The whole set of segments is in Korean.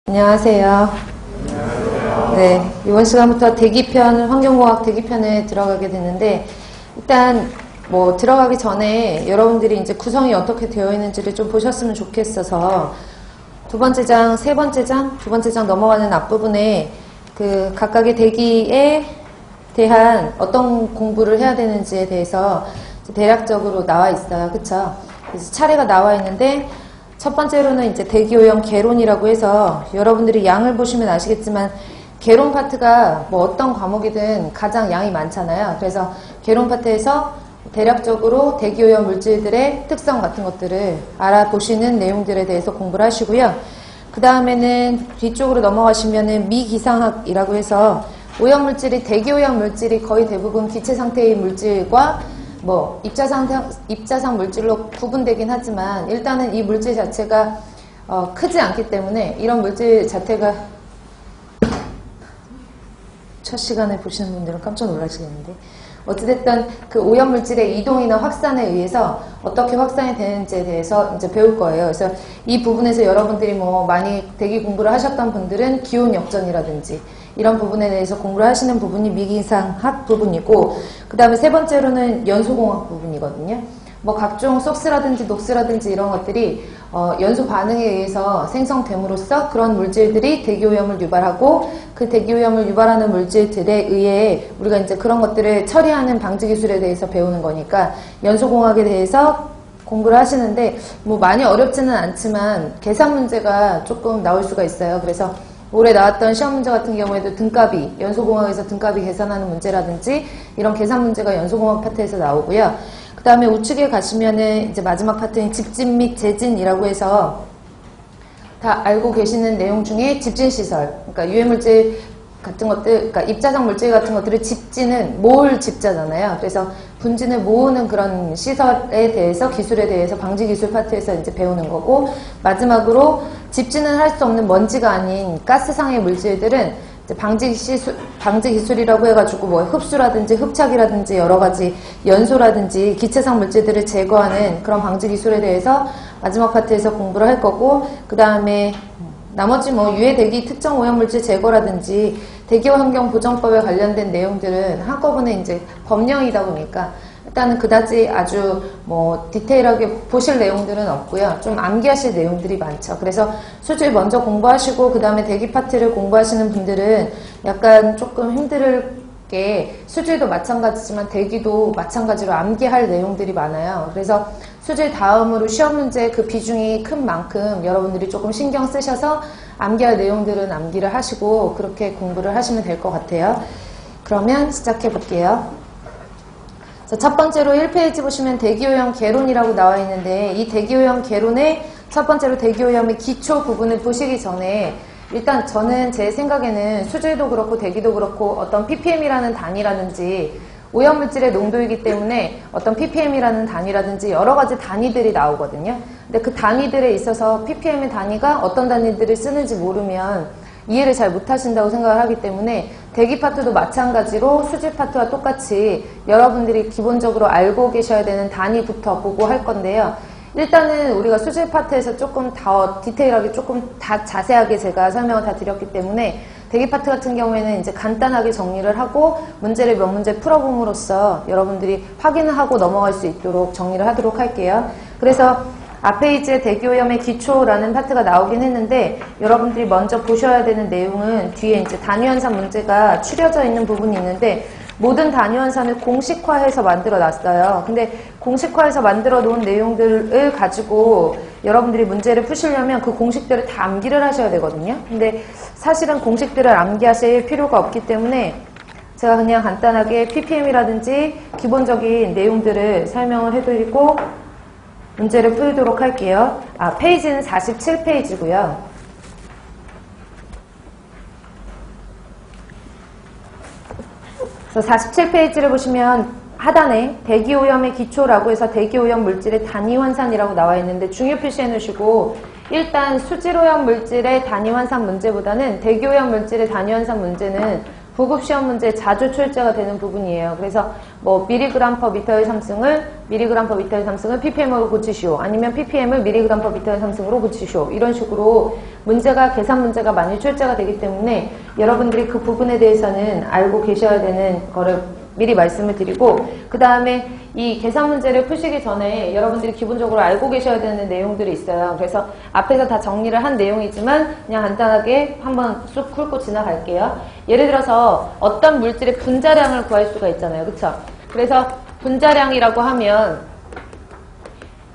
안녕하세요. 네, 이번 시간부터 대기편, 환경공학 대기편에 들어가게 되는데, 일단 뭐 들어가기 전에 여러분들이 이제 구성이 어떻게 되어 있는지를 좀 보셨으면 좋겠어서 두 번째 장, 세 번째 장, 두 번째 장 넘어가는 앞부분에 그 각각의 대기에 대한 어떤 공부를 해야 되는지에 대해서 대략적으로 나와 있어요. 그쵸? 그래서 차례가 나와 있는데, 첫 번째로는 이제 대기오염 개론이라고 해서 여러분들이 양을 보시면 아시겠지만 개론 파트가 뭐 어떤 과목이든 가장 양이 많잖아요. 그래서 개론 파트에서 대략적으로 대기오염 물질들의 특성 같은 것들을 알아보시는 내용들에 대해서 공부를 하시고요. 그 다음에는 뒤쪽으로 넘어가시면은 미기상학이라고 해서 오염 물질이, 대기오염 물질이 거의 대부분 기체 상태의 물질과 뭐 입자상 물질로 구분되긴 하지만 일단은 이 물질 자체가 크지 않기 때문에 이런 물질 자체가 첫 시간에 보시는 분들은 깜짝 놀라시겠는데, 어찌됐든 그 오염 물질의 이동이나 확산에 의해서 어떻게 확산이 되는지에 대해서 이제 배울 거예요. 그래서 이 부분에서 여러분들이 뭐 많이 대기 공부를 하셨던 분들은 기온 역전이라든지 이런 부분에 대해서 공부를 하시는 부분이 미기상학 부분이고, 그 다음에 세 번째로는 연소공학 부분이거든요. 뭐 각종 속스라든지 녹스라든지 이런 것들이 연소 반응에 의해서 생성됨으로써 그런 물질들이 대기오염을 유발하고, 그 대기오염을 유발하는 물질들에 의해 우리가 이제 그런 것들을 처리하는 방지 기술에 대해서 배우는 거니까 연소공학에 대해서 공부를 하시는데 뭐 많이 어렵지는 않지만 계산 문제가 조금 나올 수가 있어요. 그래서 올해 나왔던 시험 문제 같은 경우에도 등가비, 연소공학에서 등가비 계산하는 문제라든지 이런 계산 문제가 연소공학 파트에서 나오고요. 그 다음에 우측에 가시면은 이제 마지막 파트인 집진 및 재진이라고 해서 다 알고 계시는 내용 중에 집진시설, 그러니까 유해물질 같은 것들, 그러니까 입자상 물질 같은 것들을 집진은 모을 집자잖아요. 그래서 분진을 모으는 그런 시설에 대해서, 기술에 대해서 방지 기술 파트에서 이제 배우는 거고, 마지막으로 집진은 할 수 없는 먼지가 아닌 가스상의 물질들은 이제 방지 기술이라고 해가지고 뭐 흡수라든지 흡착이라든지 여러 가지 연소라든지 기체상 물질들을 제거하는 그런 방지 기술에 대해서 마지막 파트에서 공부를 할 거고, 그 다음에 나머지 뭐 유해 대기 특정 오염물질 제거라든지 대기환경보전법에 관련된 내용들은 한꺼번에 이제 법령이다 보니까 일단은 그다지 아주 뭐 디테일하게 보실 내용들은 없고요. 좀 암기하실 내용들이 많죠. 그래서 수질 먼저 공부하시고 그 다음에 대기 파트를 공부하시는 분들은 약간 조금 힘들게, 수질도 마찬가지지만 대기도 마찬가지로 암기할 내용들이 많아요. 그래서 수질 다음으로 시험 문제 그 비중이 큰 만큼 여러분들이 조금 신경 쓰셔서 암기할 내용들은 암기를 하시고 그렇게 공부를 하시면 될 것 같아요. 그러면 시작해 볼게요. 첫 번째로 1페이지 보시면 대기오염 개론이라고 나와 있는데, 이 대기오염 개론의 첫 번째로 대기오염의 기초 부분을 보시기 전에 일단 저는 제 생각에는 수질도 그렇고 대기도 그렇고 어떤 ppm이라는 단위라든지 오염물질의 농도이기 때문에 어떤 ppm이라는 단위라든지 여러 가지 단위들이 나오거든요. 근데 그 단위들에 있어서 ppm의 단위가 어떤 단위들을 쓰는지 모르면 이해를 잘 못하신다고 생각을 하기 때문에 대기 파트도 마찬가지로 수질 파트와 똑같이 여러분들이 기본적으로 알고 계셔야 되는 단위부터 보고 할 건데요. 일단은 우리가 수질 파트에서 조금 더 디테일하게, 조금 다 자세하게 제가 설명을 다 드렸기 때문에 대기 파트 같은 경우에는 이제 간단하게 정리를 하고 문제를 몇 문제 풀어봄으로써 여러분들이 확인을 하고 넘어갈 수 있도록 정리를 하도록 할게요. 그래서 앞에 이제 대기오염의 기초라는 파트가 나오긴 했는데, 여러분들이 먼저 보셔야 되는 내용은 뒤에 이제 단위환산 문제가 추려져 있는 부분이 있는데, 모든 단위환산을 공식화해서 만들어 놨어요. 근데 공식화해서 만들어 놓은 내용들을 가지고 여러분들이 문제를 푸시려면 그 공식들을 다 암기를 하셔야 되거든요. 근데 사실은 공식들을 암기하실 필요가 없기 때문에 제가 그냥 간단하게 ppm이라든지 기본적인 내용들을 설명을 해드리고 문제를 풀도록 할게요. 페이지는 47페이지고요. 그래서 47페이지를 보시면 하단에 대기오염의 기초라고 해서 대기오염 물질의 단위환산이라고 나와 있는데 중요 표시해 놓으시고, 일단 수질오염 물질의 단위환산 문제보다는 대기오염 물질의 단위환산 문제는 부급 시험 문제 자주 출제가 되는 부분이에요. 그래서 뭐 미리그램 퍼 미터의 상승을 미리그램 퍼 미터의 상승을 ppm으로 고치시오. 아니면 ppm을 미리그램 퍼 미터의 상승으로 고치시오. 이런 식으로 문제가 계산 문제가 많이 출제가 되기 때문에 여러분들이 그 부분에 대해서는 알고 계셔야 되는 거를 미리 말씀을 드리고, 그 다음에 이 계산 문제를 푸시기 전에 여러분들이 기본적으로 알고 계셔야 되는 내용들이 있어요. 그래서 앞에서 다 정리를 한 내용이지만 그냥 간단하게 한번 쑥 훑고 지나갈게요. 예를 들어서 어떤 물질의 분자량을 구할 수가 있잖아요. 그쵸? 그래서 분자량이라고 하면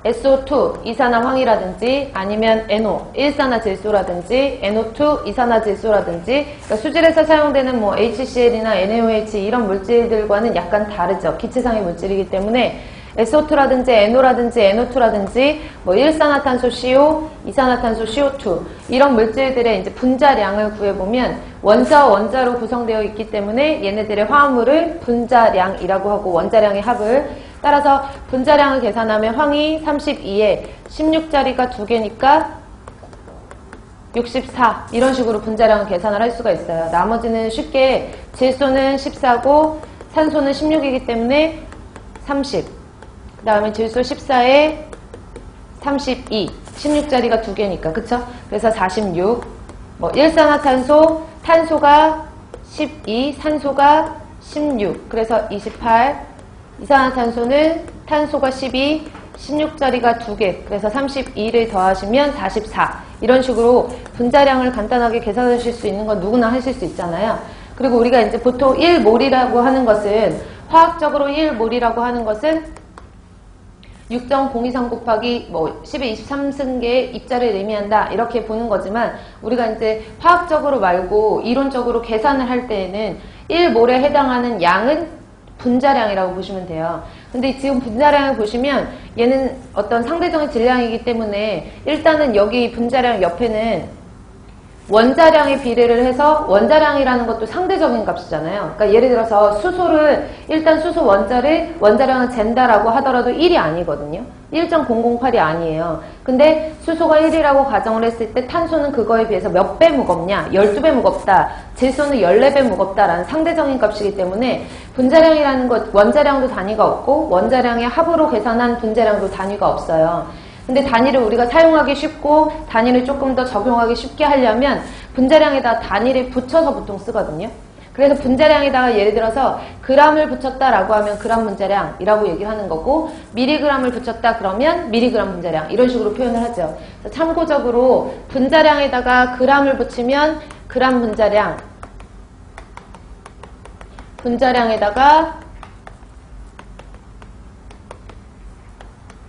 SO2 이산화황이라든지 아니면 NO 일산화질소라든지 NO2 이산화질소라든지, 그러니까 수질에서 사용되는 뭐 HCl이나 NaOH 이런 물질들과는 약간 다르죠. 기체상의 물질이기 때문에 SO2라든지 NO라든지 NO2라든지 뭐 일산화탄소 CO, 이산화탄소 CO2 이런 물질들의 이제 분자량을 구해보면 원자와 원자로 구성되어 있기 때문에 얘네들의 화합물을 분자량이라고 하고, 원자량의 합을 따라서 분자량을 계산하면 황이 32에 16자리가 2개니까 64 이런 식으로 분자량을 계산을 할 수가 있어요. 나머지는 쉽게 질소는 14고 산소는 16이기 때문에 30, 그 다음에 질소 14에 32, 16자리가 2개니까 그쵸? 그래서 46, 뭐 일산화탄소, 탄소가 12, 산소가 16, 그래서 28, 이산화탄소는 탄소가 12, 16자리가 2개, 그래서 32를 더하시면 44. 이런 식으로 분자량을 간단하게 계산하실 수 있는 건 누구나 하실 수 있잖아요. 그리고 우리가 이제 보통 1몰이라고 하는 것은, 화학적으로 1몰이라고 하는 것은 6.023 곱하기 뭐 10의 23승계의 입자를 의미한다 이렇게 보는 거지만, 우리가 이제 화학적으로 말고 이론적으로 계산을 할 때에는 1몰에 해당하는 양은 분자량이라고 보시면 돼요. 근데 지금 분자량을 보시면 얘는 어떤 상대적인 질량이기 때문에 일단은 여기 분자량 옆에는 원자량의 비례를 해서, 원자량이라는 것도 상대적인 값이잖아요. 그러니까 예를 들어서 수소를, 일단 수소 원자량을 잰다라고 하더라도 1이 아니거든요. 1.008이 아니에요. 근데 수소가 1이라고 가정을 했을 때 탄소는 그거에 비해서 몇 배 무겁냐? 12배 무겁다. 질소는 14배 무겁다라는 상대적인 값이기 때문에 분자량이라는 것, 원자량도 단위가 없고 원자량의 합으로 계산한 분자량도 단위가 없어요. 근데 단위를 우리가 사용하기 쉽고 단위를 조금 더 적용하기 쉽게 하려면 분자량에다 단위를 붙여서 보통 쓰거든요. 그래서 분자량에다가 예를 들어서 g을 붙였다라고 하면 그램 분자량이라고 얘기를 하는 거고, 미리그램을 붙였다 그러면 미리그램 분자량, 이런 식으로 표현을 하죠. 참고적으로 분자량에다가 g을 붙이면 그램 분자량, 분자량에다가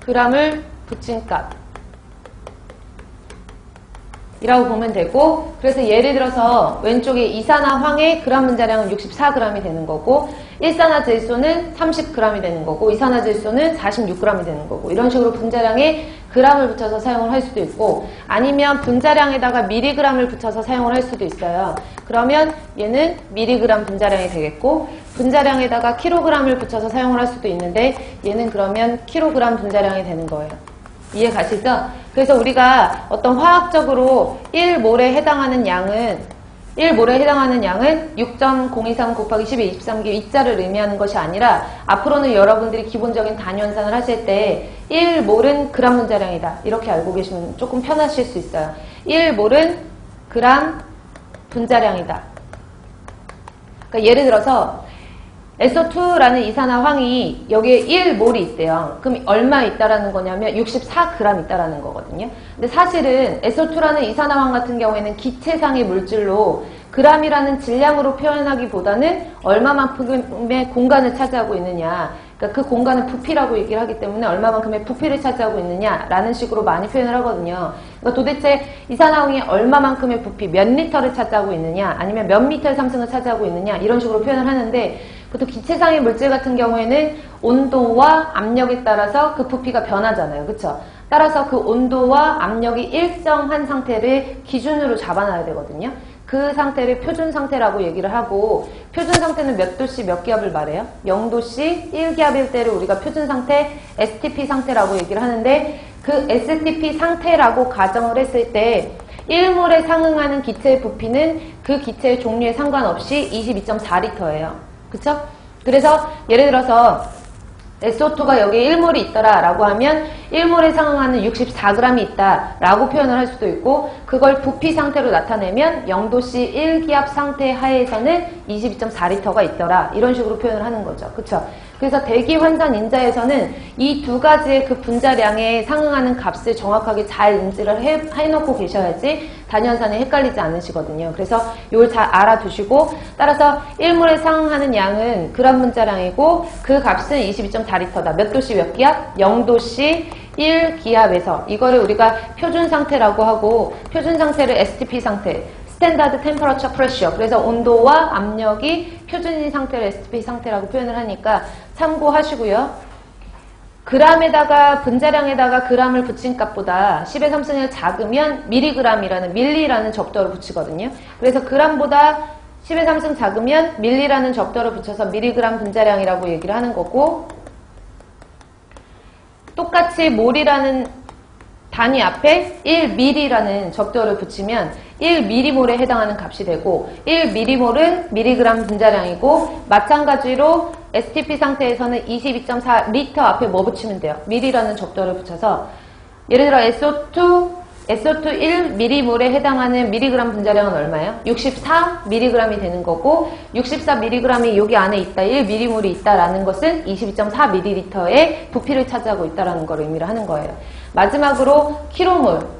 g을 붙인 값 이라고 보면 되고, 그래서 예를 들어서 왼쪽에 이산화황의 그램 분자량은 64g이 되는 거고, 일산화질소는 30g이 되는 거고, 이산화질소는 46g이 되는 거고, 이런 식으로 분자량에 g을 붙여서 사용을 할 수도 있고, 아니면 분자량에다가 미리그램을 붙여서 사용을 할 수도 있어요. 그러면 얘는 미리그램 분자량이 되겠고, 분자량에다가 킬로그램을 붙여서 사용을 할 수도 있는데 얘는 그러면 킬로그램 분자량이 되는 거예요. 이해 가시죠? 그래서 우리가 어떤 화학적으로 1몰에 해당하는 양은 6.023 곱하기 10의 23개 입자를 의미하는 것이 아니라, 앞으로는 여러분들이 기본적인 단위 환산을 하실 때 1몰은 그램 분자량이다 이렇게 알고 계시면 조금 편하실 수 있어요. 1몰은 그램 분자량이다. 그러니까 예를 들어서 SO2라는 이산화황이 여기에 1몰이 있대요. 그럼 얼마 있다라는 거냐면 64g 있다라는 거거든요. 근데 사실은 SO2라는 이산화황 같은 경우에는 기체상의 물질로 g이라는 질량으로 표현하기보다는 얼마만큼의 공간을 차지하고 있느냐, 그러니까 그 공간은 부피라고 얘기를 하기 때문에 얼마만큼의 부피를 차지하고 있느냐라는 식으로 많이 표현을 하거든요. 그러니까 도대체 이산화황이 얼마만큼의 부피, 몇 리터를 차지하고 있느냐, 아니면 몇 미터의 상승을 차지하고 있느냐, 이런 식으로 표현을 하는데, 보통 기체상의 물질 같은 경우에는 온도와 압력에 따라서 그 부피가 변하잖아요. 그쵸? 따라서 그 온도와 압력이 일정한 상태를 기준으로 잡아놔야 되거든요. 그 상태를 표준 상태라고 얘기를 하고, 표준 상태는 몇 도씨 몇 기압을 말해요? 0도씨 1기압일 때를 우리가 표준 상태, STP 상태라고 얘기를 하는데, 그 STP 상태라고 가정을 했을 때 1몰에 상응하는 기체의 부피는 그 기체의 종류에 상관없이 22.4L예요. 그쵸? 그래서 예를 들어서 SO2가 여기 1몰이 있더라 라고 하면 1몰에 상응하는 64g이 있다 라고 표현을 할 수도 있고, 그걸 부피 상태로 나타내면 0도씨 1기압 상태 하에서는 22.4L가 있더라, 이런 식으로 표현을 하는 거죠. 그쵸? 그래서 대기 환산 인자에서는 이 두 가지의 그 분자량에 상응하는 값을 정확하게 잘 인지를 해놓고 계셔야지 단위환산에 헷갈리지 않으시거든요. 그래서 이걸 잘 알아두시고, 따라서 1몰에 상응하는 양은 그람 분자량이고 그 값은 22.4L다. 몇 도씨 몇 기압? 0도씨 1기압에서 이거를 우리가 표준 상태라고 하고, 표준 상태를 STP 상태, 스탠다드 템퍼러처 프레셔, 그래서 온도와 압력이 표준인 상태를 STP 상태라고 표현을 하니까 참고하시고요. 그람에다가 분자량에다가 그람을 붙인 값보다 10의 3승을 작으면 밀리그람이라는 밀리라는 접두어를 붙이거든요. 그래서 그람보다 10의 3승 작으면 밀리라는 접두어를 붙여서 밀리그람 분자량이라고 얘기를 하는 거고, 똑같이 몰이라는 단위 앞에 1mm라는 접두어를 붙이면 1mm몰에 해당하는 값이 되고, 1mm몰은 밀리그람 분자량이고, 마찬가지로 STP 상태에서는 22.4L 앞에 뭐 붙이면 돼요? 밀리라는 접두어를 붙여서, 예를 들어 SO2 1mm몰에 해당하는 밀리그람 분자량은 얼마예요? 64mg이 되는 거고, 64mg이 여기 안에 있다, 1mm몰이 있다라는 것은 22.4ml의 부피를 차지하고 있다라는 걸 의미를 하는 거예요. 마지막으로 킬로몰.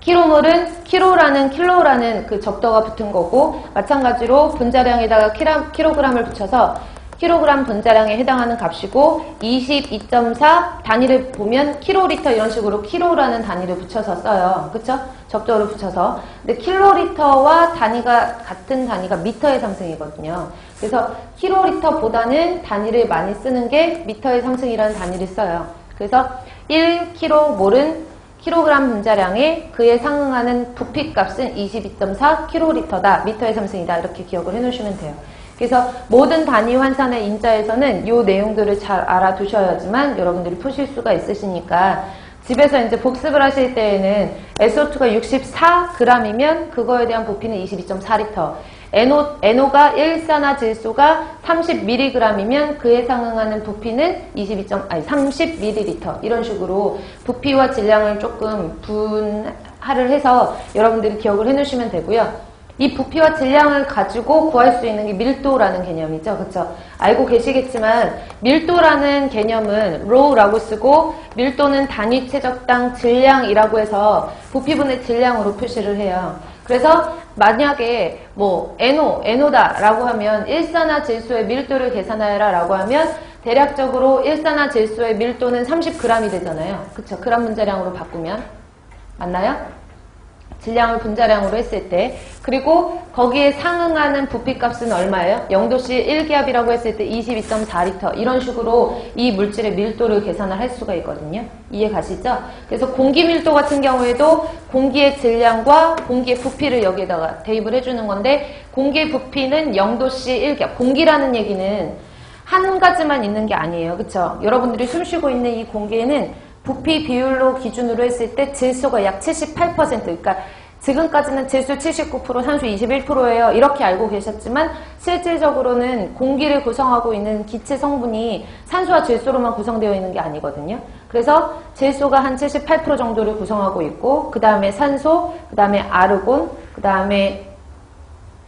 킬로몰은 킬로라는 그 접두어가 붙은 거고, 마찬가지로 분자량에다가 킬로그램을 붙여서 킬로그램 분자량에 해당하는 값이고, 22.4 단위를 보면 킬로리터, 이런 식으로 킬로라는 단위를 붙여서 써요. 그쵸? 접두어를 붙여서. 근데 킬로리터와 단위가 같은 단위가 미터의 상승이거든요. 그래서 킬로리터보다는 단위를 많이 쓰는 게 미터의 상승이라는 단위를 써요. 그래서 1kg몰은 킬로그램 분자량에 그에 상응하는 부피값은 22.4kl다. 미터의 상승이다. 이렇게 기억을 해놓으시면 돼요. 그래서 모든 단위 환산의 인자에서는 이 내용들을 잘 알아두셔야지만 여러분들이 푸실 수가 있으시니까, 집에서 이제 복습을 하실 때에는 SO2가 64g이면 그거에 대한 부피는 22.4L. NO가 일산화질소가 30mg이면 그에 상응하는 부피는 30ml. 이런 식으로 부피와 질량을 조금 분할을 해서 여러분들이 기억을 해놓으시면 되고요. 이 부피와 질량을 가지고 구할 수 있는 게 밀도라는 개념이죠. 그쵸? 알고 계시겠지만 밀도라는 개념은 rho라고 쓰고, 밀도는 단위 최적당 질량이라고 해서 부피분의 질량으로 표시를 해요. 그래서 만약에 뭐 NO다 라고 하면 일산화질소의 밀도를 계산하여라 라고 하면 대략적으로 일산화질소의 밀도는 30g이 되잖아요. 그쵸? 그람 분자량으로 바꾸면. 맞나요? 질량을 분자량으로 했을 때. 그리고 거기에 상응하는 부피값은 얼마예요? 0도씨 1기압이라고 했을 때 22.4L. 이런 식으로 이 물질의 밀도를 계산을 할 수가 있거든요. 이해 가시죠? 그래서 공기 밀도 같은 경우에도 공기의 질량과 공기의 부피를 여기에다가 대입을 해주는 건데, 공기의 부피는 0도씨 1기압. 공기라는 얘기는 한 가지만 있는 게 아니에요. 그쵸? 여러분들이 숨쉬고 있는 이 공기에는 부피 비율로 기준으로 했을 때 질소가 약 78%, 그러니까 지금까지는 질소 79%, 산소 21%예요. 이렇게 알고 계셨지만 실질적으로는 공기를 구성하고 있는 기체 성분이 산소와 질소로만 구성되어 있는 게 아니거든요. 그래서 질소가 한 78% 정도를 구성하고 있고, 그 다음에 산소, 그 다음에 아르곤, 그 다음에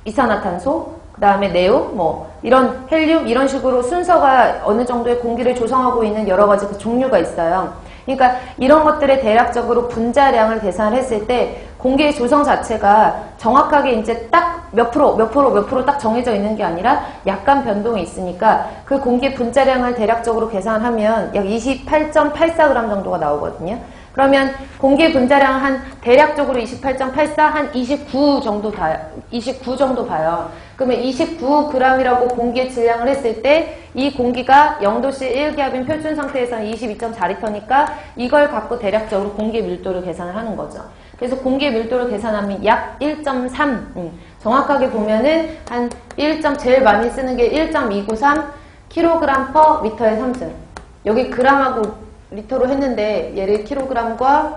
이산화탄소, 그 다음에 네온, 이런 헬륨, 이런 식으로 순서가 어느 정도의 공기를 조성하고 있는 여러 가지 그 종류가 있어요. 그러니까 이런 것들의 대략적으로 분자량을 계산을 했을 때 공기의 조성 자체가 정확하게 이제 딱 몇 프로 딱 정해져 있는 게 아니라 약간 변동이 있으니까 그 공기의 분자량을 대략적으로 계산하면 약 28.84g 정도가 나오거든요. 그러면 공기의 분자량 한 대략적으로 28.84, 한 29 정도 봐요. 그러면 29g이라고 공기의 질량을 했을 때 이 공기가 0도씨 1기압인 표준 상태에서는 22.4L니까 이걸 갖고 대략적으로 공기의 밀도를 계산을 하는 거죠. 그래서 공기의 밀도를 계산하면 약 1.3, 정확하게 보면은 한 제일 많이 쓰는 게 1.293 kg/m의 3승. 여기 g하고 리터로 했는데 얘를 킬로그램과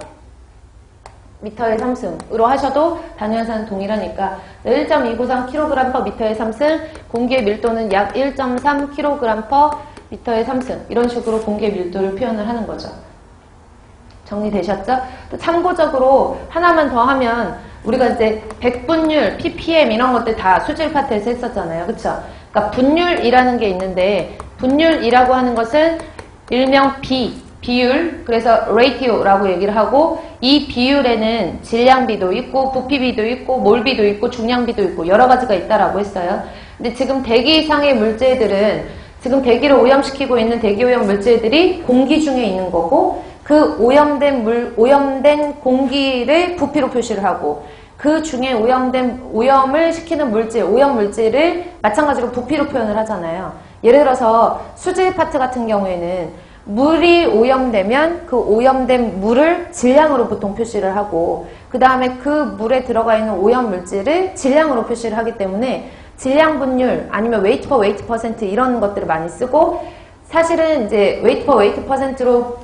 미터의 3승으로 하셔도 단위환산은 동일하니까 1.293kg/m의 3승, 공기의 밀도는 약 1.3kg/m의 3승 이런 식으로 공기의 밀도를 표현을 하는 거죠. 정리되셨죠? 또 참고적으로 하나만 더 하면 우리가 이제 백분율, ppm 이런 것들 다 수질 파트에서 했었잖아요. 그쵸? 그러니까 분율이라는 게 있는데 분율이라고 하는 것은 일명 비율, 그래서 ratio라고 얘기를 하고 이 비율에는 질량비도 있고 부피비도 있고 몰비도 있고 중량비도 있고 여러 가지가 있다라고 했어요. 근데 지금 대기상의 물질들은 지금 대기를 오염시키고 있는 대기오염 물질들이 공기 중에 있는 거고 그 오염된 공기를 부피로 표시를 하고 그 중에 오염을 시키는 물질, 오염 물질을 마찬가지로 부피로 표현을 하잖아요. 예를 들어서 수질 파트 같은 경우에는 물이 오염되면 그 오염된 물을 질량으로 보통 표시를 하고 그 다음에 그 물에 들어가 있는 오염 물질을 질량으로 표시를 하기 때문에 질량 분율 아니면 weight per weight percent 이런 것들을 많이 쓰고 사실은 이제 weight per weight percent로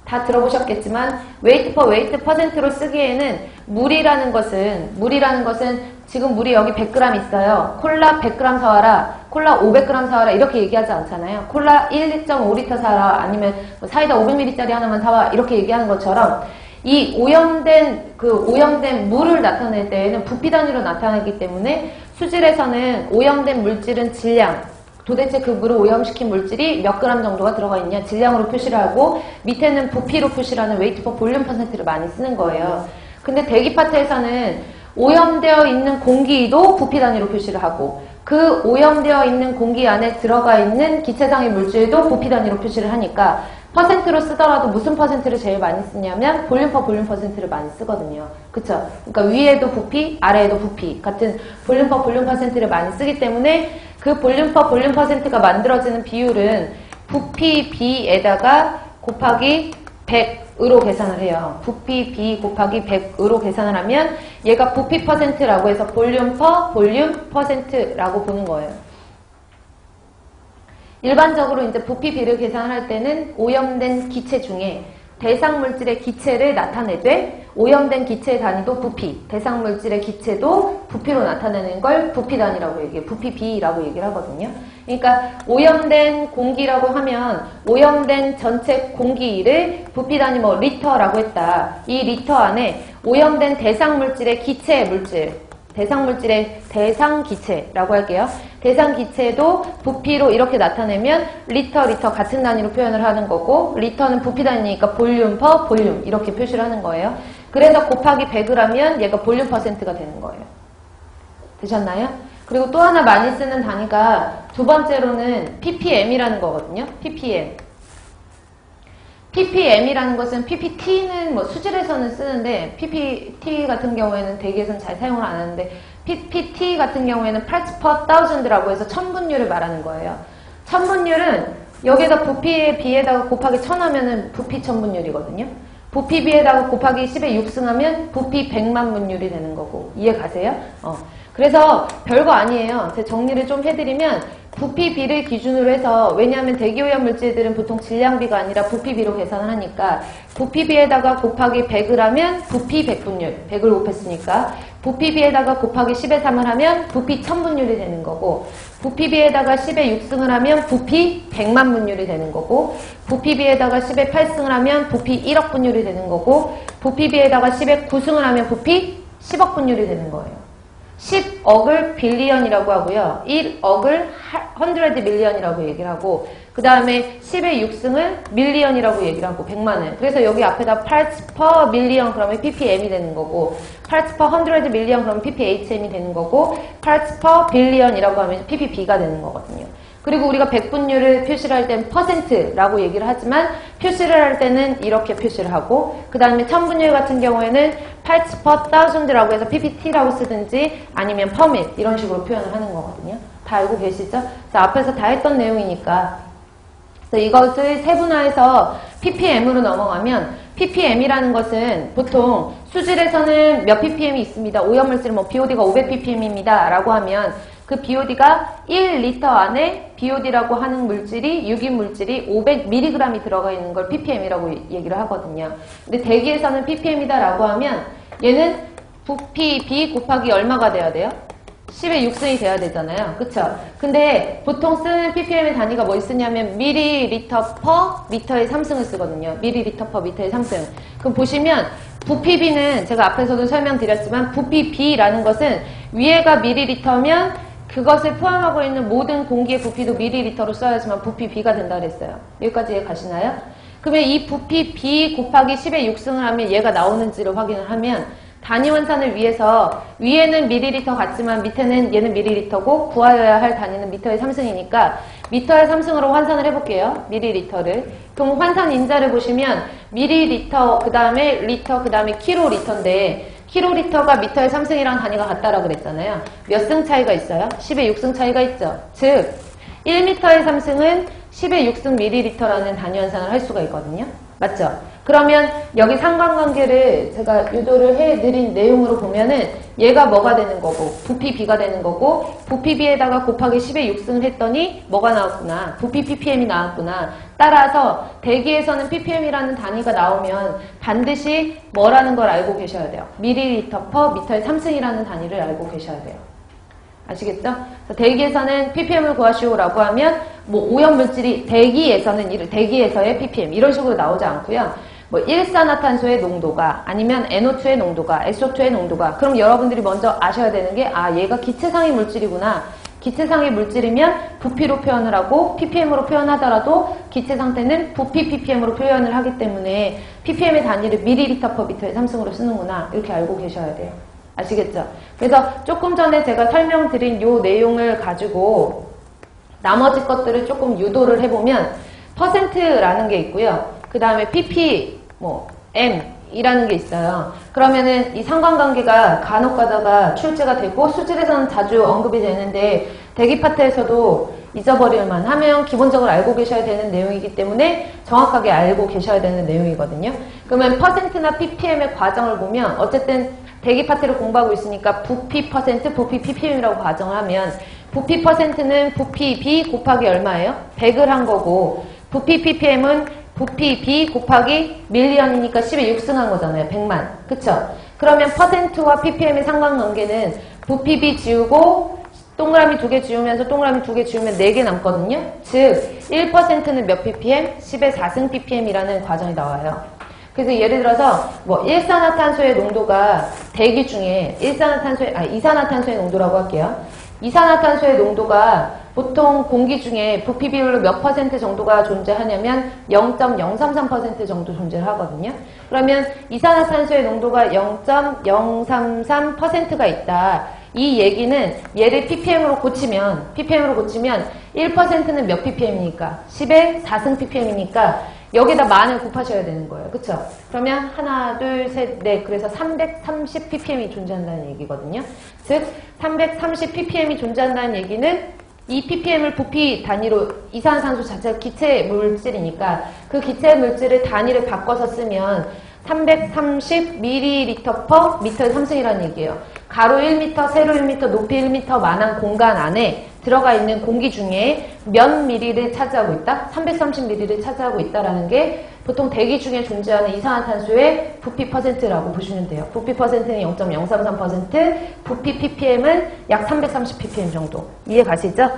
다 들어보셨겠지만 weight per weight percent로 쓰기에는 물이라는 것은 지금 물이 여기 100g 있어요. 콜라 100g 사와라, 콜라 500g 사와라 이렇게 얘기하지 않잖아요. 콜라 1.5L 사와라 아니면 사이다 500ml짜리 하나만 사와 이렇게 얘기하는 것처럼 이 오염된 물을 나타낼 때에는 부피 단위로 나타나기 때문에 수질에서는 오염된 물질은 질량, 도대체 그 물을 오염시킨 물질이 몇 그램 정도가 들어가 있냐 질량으로 표시를 하고 밑에는 부피로 표시를 하는 weight per volume percent를 많이 쓰는 거예요. 근데 대기 파트에서는 오염되어 있는 공기도 부피 단위로 표시를 하고 그 오염되어 있는 공기 안에 들어가 있는 기체상의 물질도 부피 단위로 표시를 하니까 퍼센트로 쓰더라도 무슨 퍼센트를 제일 많이 쓰냐면 볼륨 퍼 볼륨 퍼센트를 많이 쓰거든요. 그쵸? 그러니까 위에도 부피, 아래에도 부피 같은 볼륨 퍼 볼륨 퍼센트를 많이 쓰기 때문에 그 볼륨 퍼 볼륨 퍼센트가 만들어지는 비율은 부피 B에다가 곱하기 100으로 계산을 해요. 부피 B 곱하기 100으로 계산을 하면 얘가 부피 퍼센트라고 해서 볼륨 퍼 볼륨 퍼센트라고 보는 거예요. 일반적으로 이제 부피 B를 계산할 때는 오염된 기체 중에 대상 물질의 기체를 나타내되 오염된 기체의 단위도 부피, 대상 물질의 기체도 부피로 나타내는 걸 부피 단위라고 얘기해요. 부피 B라고 얘기를 하거든요. 그러니까 오염된 공기라고 하면 오염된 전체 공기를 부피 단위 뭐 리터라고 했다. 이 리터 안에 오염된 대상 물질의 기체 물질, 대상 물질의 대상 기체라고 할게요. 대상 기체도 부피로 이렇게 나타내면 리터 같은 단위로 표현을 하는 거고 리터는 부피 단위니까 볼륨 퍼 볼륨 이렇게 표시를 하는 거예요. 그래서 곱하기 100을 하면 얘가 볼륨 퍼센트가 되는 거예요. 되셨나요? 그리고 또 하나 많이 쓰는 단위가 두 번째로는 ppm이라는 거거든요. ppm이라는 것은 ppt는 뭐 수질에서는 쓰는데 ppt 같은 경우에는 대기에서는 잘 사용을 안 하는데 ppt 같은 경우에는 parts per thousand라고 해서 천분율을 말하는 거예요. 천분율은 여기에다 부피에 비에다가 곱하기 1000 하면은 부피 천분율이거든요. 부피 비에다가 곱하기 10에 6승 하면 부피 100만 분율이 되는 거고 이해 가세요? 그래서 별거 아니에요. 제가 정리를 좀 해드리면 부피 비를 기준으로 해서 왜냐하면 대기오염 물질들은 보통 질량비가 아니라 부피 비로 계산을 하니까 부피 비에다가 곱하기 100을 하면 부피 100분율 100을 곱했으니까 부피 비에다가 곱하기 10에 3을 하면 부피 1000분율이 되는 거고 부피 비에다가 10에 6승을 하면 부피 100만 분율이 되는 거고 부피 비에다가 10에 8승을 하면 부피 1억 분율이 되는 거고 부피 비에다가 10에 9승을 하면 부피 10억 분율이 되는 거예요. 10억을 빌리언이라고 하고요. 1억을 100 밀리언이라고 얘기를 하고 그 다음에 10의 6승을 밀리언이라고 얘기를 하고 100만을 그래서 여기 앞에다 parts per million 그러면 ppm이 되는 거고 parts per 100 million 그러면 ppHM이 되는 거고 parts per billion이라고 하면 ppb가 되는 거거든요. 그리고 우리가 백분율을 표시를 할 때는 퍼센트라고 얘기를 하지만 표시를 할 때는 이렇게 표시를 하고 그 다음에 천분율 같은 경우에는 parts per thousand라고 해서 ppt라고 쓰든지 아니면 per mil 이런 식으로 표현을 하는 거거든요. 다 알고 계시죠? 그래서 앞에서 다 했던 내용이니까 그래서 이것을 세분화해서 ppm으로 넘어가면 ppm이라는 것은 보통 수질에서는 몇 ppm이 있습니다. 오염물질은 뭐 BOD가 500ppm입니다. 라고 하면 그 그 BOD가 1리터 안에 BOD라고 하는 물질이, 유기 물질이 500mg이 들어가 있는 걸 ppm이라고 얘기를 하거든요. 근데 대기에서는 ppm이다라고 하면 얘는 부피 B 곱하기 얼마가 돼야 돼요? 10의 6승이 돼야 되잖아요. 그쵸? 근데 보통 쓰는 ppm의 단위가 뭘 쓰냐면 ml per 미터의 3승을 쓰거든요. ml per 미터의 3승. 그럼 보시면 부피 B는 제가 앞에서도 설명드렸지만 부피 B라는 것은 위에가 ml면 그것을 포함하고 있는 모든 공기의 부피도 ml로 써야지만 부피 B가 된다 그랬어요. 여기까지 이해 가시나요? 그러면 이 부피 B 곱하기 10의 6승을 하면 얘가 나오는지를 확인을 하면 단위 환산을 위해서 위에는 ml 같지만 밑에는 얘는 ml고 구하여야 할 단위는 미터의 3승이니까 미터의 3승으로 환산을 해볼게요. ml를. 그럼 환산 인자를 보시면 ml, 그 다음에 리터, 그 다음에 킬로리터인데 킬로리터가 미터의 3승이랑 단위가 같다라고 그랬잖아요. 몇 승 차이가 있어요? 10의 6승 차이가 있죠. 즉 1미터의 3승은 10의 6승 ml라는 단위 환산을 할 수가 있거든요. 맞죠? 그러면 여기 상관관계를 제가 유도를 해드린 내용으로 보면은 얘가 뭐가 되는 거고 부피 B가 되는 거고 부피 B에다가 곱하기 10의 6승을 했더니 뭐가 나왔구나. 부피 ppm이 나왔구나. 따라서 대기에서는 ppm이라는 단위가 나오면 반드시 뭐라는 걸 알고 계셔야 돼요. ml per 미터의 3승이라는 단위를 알고 계셔야 돼요. 아시겠죠? 대기에서는 ppm을 구하시오라고 하면 뭐 오염물질이 대기에서의 ppm 이런 식으로 나오지 않고요. 뭐 일산화탄소의 농도가 아니면 NO2의 농도가 SO2의 농도가 그럼 여러분들이 먼저 아셔야 되는 게 얘가 기체상의 물질이구나. 기체상의 물질이면 부피로 표현을 하고 ppm으로 표현하더라도 기체 상태는 부피 ppm으로 표현을 하기 때문에 ppm의 단위를 ml per 미터의 3승으로 쓰는구나. 이렇게 알고 계셔야 돼요. 아시겠죠? 그래서 조금 전에 제가 설명드린 요 내용을 가지고 나머지 것들을 조금 유도를 해보면 퍼센트라는 게 있고요. 그 다음에 pp, m이라는 게 있어요. 그러면은 이 상관관계가 간혹 가다가 출제가 되고 수질에서는 자주 언급이 되는데 대기 파트에서도 잊어버릴만 하면 기본적으로 알고 계셔야 되는 내용이기 때문에 정확하게 알고 계셔야 되는 내용이거든요. 그러면 퍼센트나 ppm의 과정을 보면 어쨌든 대기 파트를 공부하고 있으니까 부피 퍼센트, 부피 ppm이라고 가정을 하면 부피 퍼센트는 부피 B 곱하기 얼마예요? 100을 한 거고 부피 ppm은 부피 B 곱하기 밀리언이니까 10에 6승 한 거잖아요. 100만. 그쵸? 그러면 퍼센트와 ppm의 상관관계는 부피 B 지우고 동그라미 2개 지우면서 동그라미 2개 지우면 4개 남거든요. 즉 1%는 몇 ppm? 10의 4승 ppm이라는 과정이 나와요. 그래서 예를 들어서 일산화탄소의 농도가 대기 중에 이산화탄소의 농도라고 할게요. 이산화탄소의 농도가 보통 공기 중에 부피 비율로 몇 퍼센트 정도가 존재하냐면 0.033% 정도 존재를 하거든요. 그러면 이산화탄소의 농도가 0.033%가 있다. 이 얘기는 얘를 ppm으로 고치면 1%는 몇 ppm이니까 10의 4승 ppm이니까 여기다 만을 곱하셔야 되는 거예요. 그쵸? 그러면 하나, 둘, 셋, 넷. 그래서 330 ppm이 존재한다는 얘기거든요. 즉 330 ppm이 존재한다는 얘기는 이 ppm을 부피 단위로 이산화탄소 자체가 기체 물질이니까 그 기체 물질을 단위를 바꿔서 쓰면 330ml per 미터의 3승이라는 얘기예요. 가로 1m, 세로 1m, 높이 1m만한 공간 안에 들어가 있는 공기 중에 몇 ml를 차지하고 있다? 330ml를 차지하고 있다라는 게 보통 대기 중에 존재하는 이산화탄소의 부피 퍼센트라고 보시면 돼요. 부피 퍼센트는 0.033%, 부피 ppm은 약 330 ppm 정도. 이해 가시죠?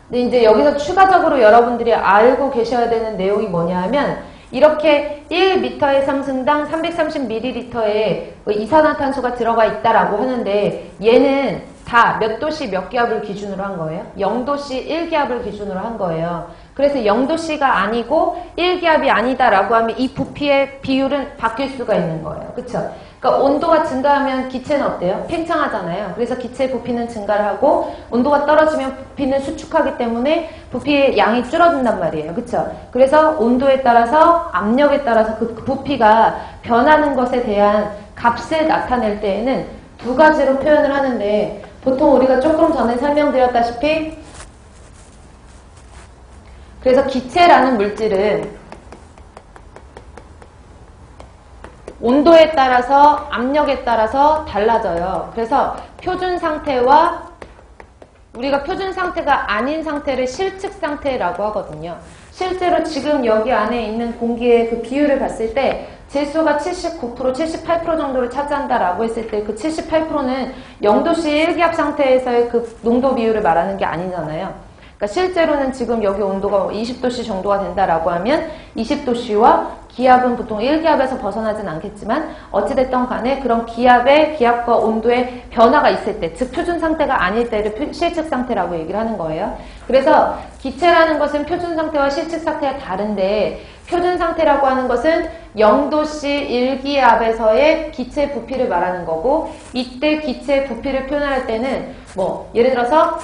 근데 이제 여기서 추가적으로 여러분들이 알고 계셔야 되는 내용이 뭐냐 하면 이렇게 1m의 상승당 330ml의 이산화탄소가 들어가 있다라고 하는데 얘는 다 몇 도씨 몇 기압을 기준으로 한 거예요? 0도씨 1기압을 기준으로 한 거예요. 그래서 0도씨가 아니고 1기압이 아니다라고 하면 이 부피의 비율은 바뀔 수가 있는 거예요. 그쵸? 그러니까 온도가 증가하면 기체는 어때요? 팽창하잖아요. 그래서 기체의 부피는 증가를 하고 온도가 떨어지면 부피는 수축하기 때문에 부피의 양이 줄어든단 말이에요. 그쵸? 그래서 온도에 따라서 압력에 따라서 그 부피가 변하는 것에 대한 값을 나타낼 때에는 두 가지로 표현을 하는데 보통 우리가 조금 전에 설명드렸다시피 그래서 기체라는 물질은 온도에 따라서 압력에 따라서 달라져요. 그래서 표준 상태와 우리가 표준 상태가 아닌 상태를 실측 상태라고 하거든요. 실제로 지금 여기 안에 있는 공기의 그 비율을 봤을 때 질소가 79%, 78% 정도를 차지한다라고 했을 때 그 78%는 0도씨 1기압 상태에서의 그 농도 비율을 말하는 게 아니잖아요. 그러니까 실제로는 지금 여기 온도가 20도씨 정도가 된다라고 하면 20도씨와 기압은 보통 1기압에서 벗어나진 않겠지만 어찌됐든 간에 그런 기압과 온도의 변화가 있을 때, 즉 표준 상태가 아닐 때를 실측 상태라고 얘기를 하는 거예요. 그래서 기체라는 것은 표준 상태와 실측 상태가 다른데 표준 상태라고 하는 것은 0도씨 1기압에서의 기체 부피를 말하는 거고 이때 기체 부피를 표현할 때는 뭐 예를 들어서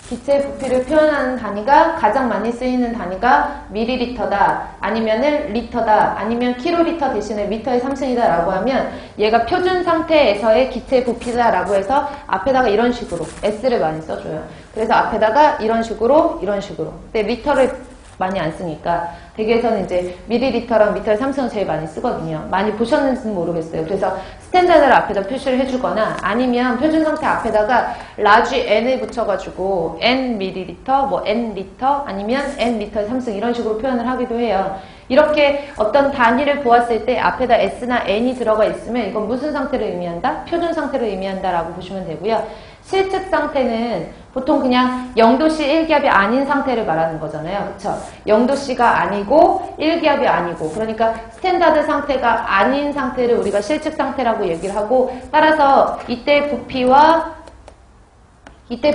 기체 부피를 표현하는 단위가 가장 많이 쓰이는 단위가 밀리리터다 아니면은 리터다 아니면 킬로리터 대신에 미터의 3승이다 라고 하면 얘가 표준 상태에서의 기체 부피다 라고 해서 앞에다가 이런 식으로 S를 많이 써줘요. 그래서 앞에다가 이런 식으로 근데 리터를 많이 안 쓰니까 대개에서는 이제 밀리리터랑 미터의 3승을 제일 많이 쓰거든요. 많이 보셨는지는 모르겠어요. 그래서 스탠다드를 앞에다 표시를 해주거나 아니면 표준 상태 앞에다가 라지 n을 붙여가지고 n 밀리리터, 뭐 n 리터 아니면 n 미터의 3승 이런 식으로 표현을 하기도 해요. 이렇게 어떤 단위를 보았을 때 앞에다 s나 n이 들어가 있으면 이건 무슨 상태를 의미한다? 표준 상태를 의미한다 라고 보시면 되고요. 실측 상태는 보통 그냥 0도씨 1기압이 아닌 상태를 말하는 거잖아요. 그쵸? 0도씨가 아니고 1기압이 아니고 그러니까 스탠다드 상태가 아닌 상태를 우리가 실측 상태라고 얘기를 하고 따라서 이때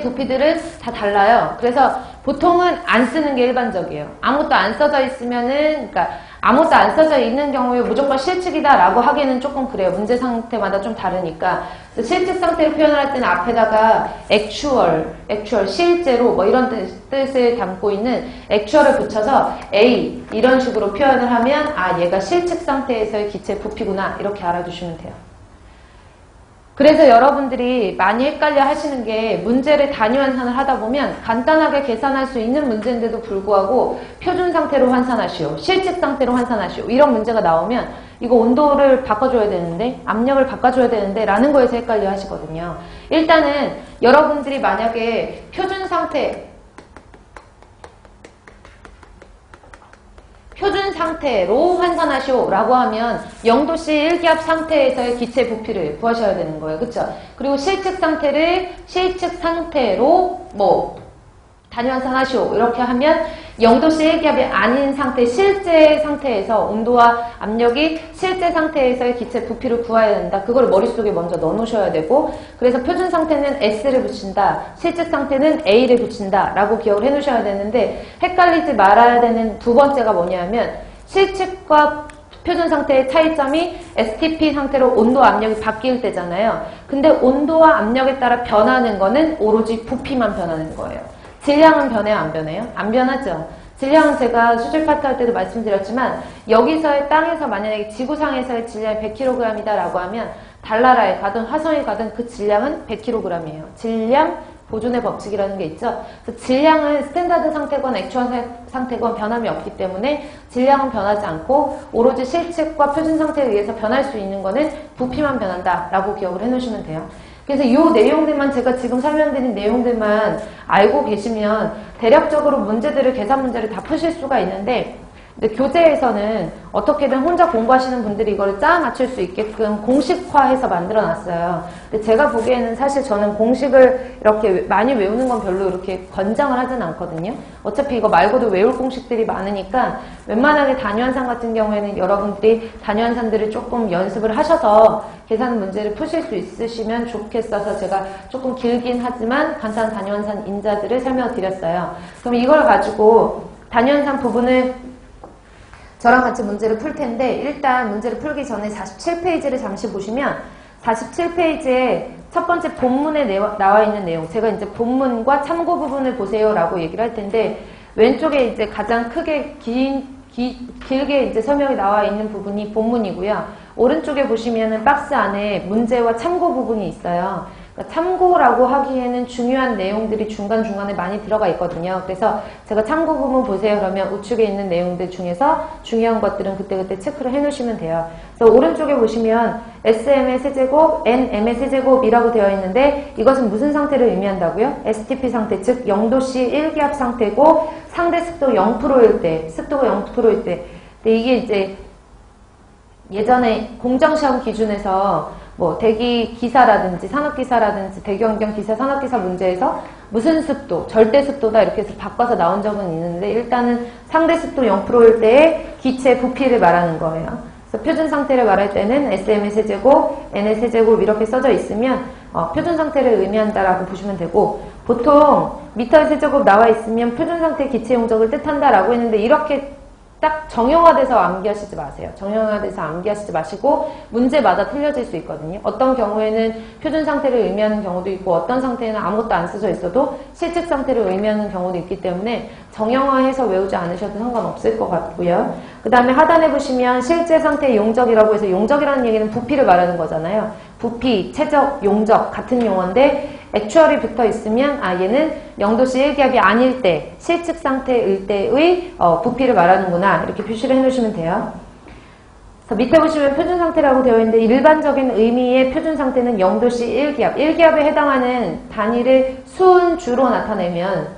부피들은 다 달라요. 그래서 보통은 안 쓰는 게 일반적이에요. 아무것도 안 써져 있으면은, 그러니까 아무것도 안 써져 있는 경우에 무조건 실측이다 라고 하기에는 조금 그래요. 문제 상태마다 좀 다르니까. 그래서 실측 상태를 표현할 때는 앞에다가 actual, 실제로 뭐 이런 뜻을 담고 있는 actual을 붙여서 A 이런 식으로 표현을 하면 아 얘가 실측 상태에서의 기체 부피구나 이렇게 알아두시면 돼요. 그래서 여러분들이 많이 헷갈려 하시는 게 문제를 단위 환산을 하다 보면 간단하게 계산할 수 있는 문제인데도 불구하고 표준 상태로 환산하시오, 실측 상태로 환산하시오 이런 문제가 나오면 이거 온도를 바꿔줘야 되는데 압력을 바꿔줘야 되는데 라는 거에서 헷갈려 하시거든요. 일단은 여러분들이 만약에 표준 상태로 환산하시오 라고 하면 0도씨 1기압 상태에서의 기체 부피를 구하셔야 되는 거예요. 그쵸? 그리고 실측 상태로 뭐 단위 환산하시오 이렇게 하면 0도씨 1기압이 아닌 상태, 실제 상태에서 온도와 압력이 실제 상태에서의 기체 부피를 구해야 된다. 그걸 머릿속에 먼저 넣어놓으셔야 되고 그래서 표준 상태는 S를 붙인다. 실측 상태는 A를 붙인다. 라고 기억을 해놓으셔야 되는데 헷갈리지 말아야 되는 두 번째가 뭐냐면 실측과 표준 상태의 차이점이 STP 상태로 온도 압력이 바뀔 때잖아요. 근데 온도와 압력에 따라 변하는 거는 오로지 부피만 변하는 거예요. 질량은 변해요? 안 변해요? 안 변하죠. 질량은 제가 수질 파트 할 때도 말씀드렸지만 여기서의 땅에서 만약에 지구상에서의 질량이 100kg이다 라고 하면 달나라에 가든 화성에 가든 그 질량은 100kg이에요. 질량 보존의 법칙이라는 게 있죠. 그래서 질량은 스탠다드 상태건 액추얼 상태건 변함이 없기 때문에 질량은 변하지 않고 오로지 실측과 표준 상태에 의해서 변할 수 있는 거는 부피만 변한다 라고 기억을 해놓으시면 돼요. 그래서 이 내용들만 제가 지금 설명드린 내용들만 알고 계시면 대략적으로 계산 문제를 다 푸실 수가 있는데 근데 교재에서는 어떻게든 혼자 공부하시는 분들이 이걸 짜 맞출 수 있게끔 공식화해서 만들어 놨어요. 근데 제가 보기에는 사실 저는 공식을 이렇게 많이 외우는 건 별로 이렇게 권장을 하진 않거든요. 어차피 이거 말고도 외울 공식들이 많으니까 웬만하게 단위환산 같은 경우에는 여러분들이 단위환산들을 조금 연습을 하셔서 계산 문제를 푸실 수 있으시면 좋겠어서 제가 조금 길긴 하지만 간단한 단위환산 인자들을 설명드렸어요. 그럼 이걸 가지고 단위환산 부분을 저랑 같이 문제를 풀 텐데 일단 문제를 풀기 전에 47페이지를 잠시 보시면 47페이지에 첫 번째 본문에 나와 있는 내용 제가 이제 본문과 참고 부분을 보세요 라고 얘기를 할 텐데 왼쪽에 이제 가장 크게 길게 이제 설명이 나와 있는 부분이 본문이고요. 오른쪽에 보시면은 박스 안에 문제와 참고 부분이 있어요. 그러니까 참고라고 하기에는 중요한 내용들이 중간중간에 많이 들어가 있거든요. 그래서 제가 참고 부분 보세요. 그러면 우측에 있는 내용들 중에서 중요한 것들은 그때그때 체크를 해 놓으시면 돼요. 그래서 오른쪽에 보시면 SM의 세제곱, NM의 세제곱이라고 되어 있는데 이것은 무슨 상태를 의미한다고요? STP 상태, 즉 0도씨 1기압 상태고 상대 습도 0%일 때, 습도가 0%일 때. 근데 이게 이제 예전에 공장시험 기준에서 뭐 대기 기사라든지 산업기사라든지 대기환경 기사, 산업기사 문제에서 무슨 습도, 절대 습도다 이렇게 해서 바꿔서 나온 적은 있는데 일단은 상대 습도 0%일 때의 기체 부피를 말하는 거예요. 그래서 표준 상태를 말할 때는 SM의 세제곱, N의 세제곱 이렇게 써져 있으면 표준 상태를 의미한다라고 보시면 되고 보통 미터의 세제곱 나와 있으면 표준 상태 기체 용적을 뜻한다라고 했는데 이렇게 딱 정형화돼서 암기하시지 마세요. 정형화돼서 암기하시지 마시고 문제마다 틀려질 수 있거든요. 어떤 경우에는 표준 상태를 의미하는 경우도 있고 어떤 상태에는 아무것도 안 써져 있어도 실측 상태를 의미하는 경우도 있기 때문에 정형화해서 외우지 않으셔도 상관없을 것 같고요. 그 다음에 하단에 보시면 실제 상태의 용적이라고 해서 용적이라는 얘기는 부피를 말하는 거잖아요. 부피, 최적, 용적 같은 용어인데 액추얼이 붙어 있으면 얘는 0도씨 1기압이 아닐 때 실측 상태일 때의 부피를 말하는구나 이렇게 표시를 해놓으시면 돼요. 그래서 밑에 보시면 표준 상태라고 되어 있는데 일반적인 의미의 표준 상태는 0도씨 1기압 1기압에 해당하는 단위를 수은주로 나타내면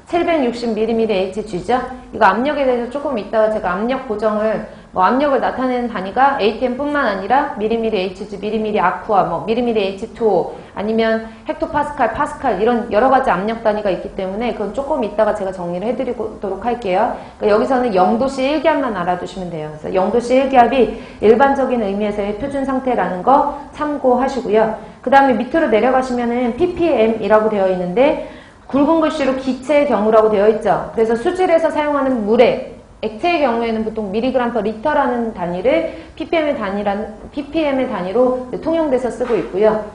760mm의 HG죠. 이거 압력에 대해서 조금 이따가 제가 압력 보정을 압력을 나타내는 단위가 ATM뿐만 아니라 미리미리-HG, 미리미리-아쿠아, 미리미리-H2O 아니면 헥토파스칼, 파스칼 이런 여러 가지 압력 단위가 있기 때문에 그건 조금 이따가 제가 정리를 해드리도록 할게요. 그러니까 여기서는 0도씨 1기압만 알아두시면 돼요. 그래서 0도씨 1기압이 일반적인 의미에서의 표준 상태라는 거 참고하시고요. 그 다음에 밑으로 내려가시면은 ppm이라고 되어 있는데 굵은 글씨로 기체의 경우라고 되어 있죠. 그래서 수질에서 사용하는 물의 액체의 경우에는 보통 미리그램 퍼 리터라는 단위를 ppm의 단위로 통용돼서 쓰고 있고요.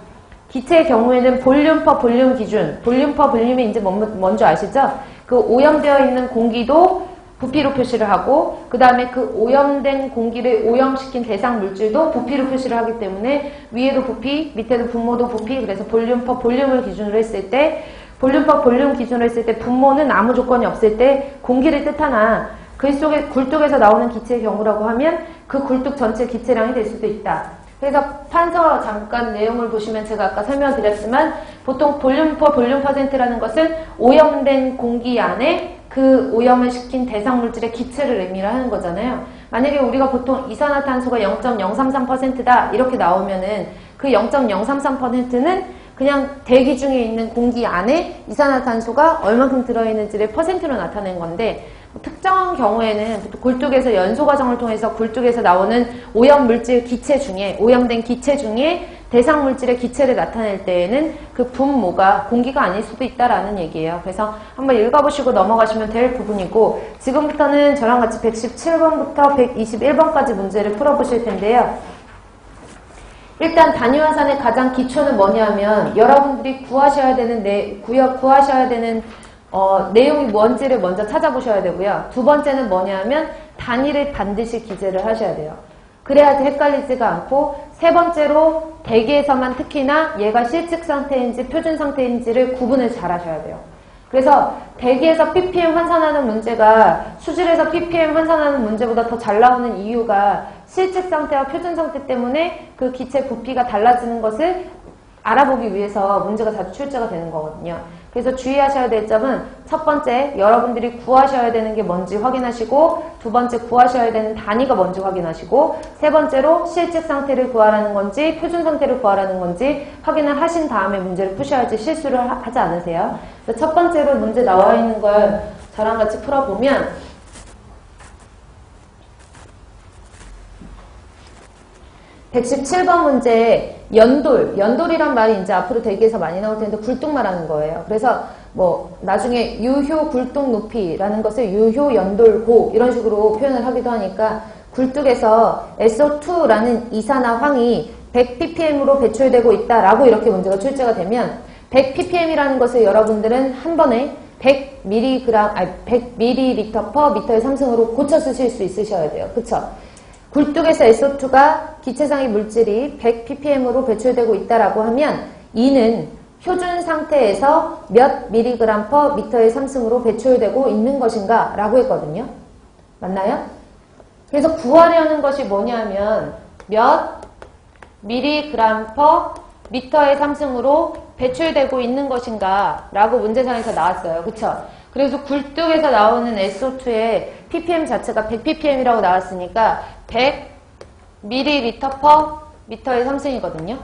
기체의 경우에는 볼륨 퍼 볼륨 기준, 볼륨 퍼 볼륨이 이제 뭔지 아시죠? 그 오염되어 있는 공기도 부피로 표시를 하고 그 다음에 그 오염된 공기를 오염시킨 대상 물질도 부피로 표시를 하기 때문에 위에도 부피, 밑에도 분모도 부피, 그래서 볼륨 퍼 볼륨을 기준으로 했을 때 볼륨 퍼 볼륨 기준으로 했을 때 분모는 아무 조건이 없을 때 공기를 뜻하나 그 속에 굴뚝에서 나오는 기체의 경우라고 하면 그 굴뚝 전체 기체량이 될 수도 있다. 그래서 판서 잠깐 내용을 보시면 제가 아까 설명드렸지만 보통 볼륨 퍼 볼륨 퍼센트라는 것은 오염된 공기 안에 그 오염을 시킨 대상 물질의 기체를 의미를 하는 거잖아요. 만약에 우리가 보통 이산화탄소가 0.033%다 이렇게 나오면은 그 0.033%는 그냥 대기 중에 있는 공기 안에 이산화탄소가 얼만큼 들어있는지를 퍼센트로 나타낸 건데 특정한 경우에는 굴뚝에서 연소 과정을 통해서 굴뚝에서 나오는 오염 물질 기체 중에 오염된 기체 중에 대상 물질의 기체를 나타낼 때에는 그 분모가 공기가 아닐 수도 있다라는 얘기예요. 그래서 한번 읽어보시고 넘어가시면 될 부분이고 지금부터는 저랑 같이 117번부터 121번까지 문제를 풀어보실 텐데요. 일단 단위화산의 가장 기초는 뭐냐면 여러분들이 구하셔야 되는 내용이 뭔지를 먼저 찾아보셔야 되고요. 두 번째는 뭐냐면 단위를 반드시 기재를 하셔야 돼요. 그래야지 헷갈리지가 않고 세 번째로 대기에서만 특히나 얘가 실측 상태인지 표준 상태인지를 구분을 잘 하셔야 돼요. 그래서 대기에서 ppm 환산하는 문제가 수질에서 ppm 환산하는 문제보다 더 잘 나오는 이유가 실측 상태와 표준 상태 때문에 그 기체 부피가 달라지는 것을 알아보기 위해서 문제가 자주 출제가 되는 거거든요. 그래서 주의하셔야 될 점은 첫 번째, 여러분들이 구하셔야 되는 게 뭔지 확인하시고 두 번째, 구하셔야 되는 단위가 뭔지 확인하시고 세 번째로 실측 상태를 구하라는 건지 표준 상태를 구하라는 건지 확인을 하신 다음에 문제를 푸셔야지 실수를 하지 않으세요. 그래서 첫 번째로 문제 나와 있는 걸 저랑 같이 풀어보면 117번 문제 연돌이란 말이 이제 앞으로 대기에서 많이 나올 텐데 굴뚝 말하는 거예요. 그래서 뭐 나중에 유효 굴뚝 높이라는 것을 유효 연돌고 이런 식으로 표현을 하기도 하니까 굴뚝에서 SO2라는 이산화황이 100ppm으로 배출되고 있다라고 이렇게 문제가 출제가 되면 100ppm이라는 것을 여러분들은 한 번에 100ml per m의 3승으로 고쳐 쓰실 수 있으셔야 돼요. 그쵸? 굴뚝에서 SO2가 기체상의 물질이 100ppm으로 배출되고 있다라고 하면 이는 표준 상태에서 몇 mg per 미터의 상승으로 배출되고 있는 것인가 라고 했거든요. 맞나요? 그래서 구하려는 것이 뭐냐면 몇 mg per 미터의 상승으로 배출되고 있는 것인가 라고 문제상에서 나왔어요. 그쵸? 그래서 굴뚝에서 나오는 SO2의 ppm 자체가 100ppm이라고 나왔으니까 100ml per 미터의 상승이거든요.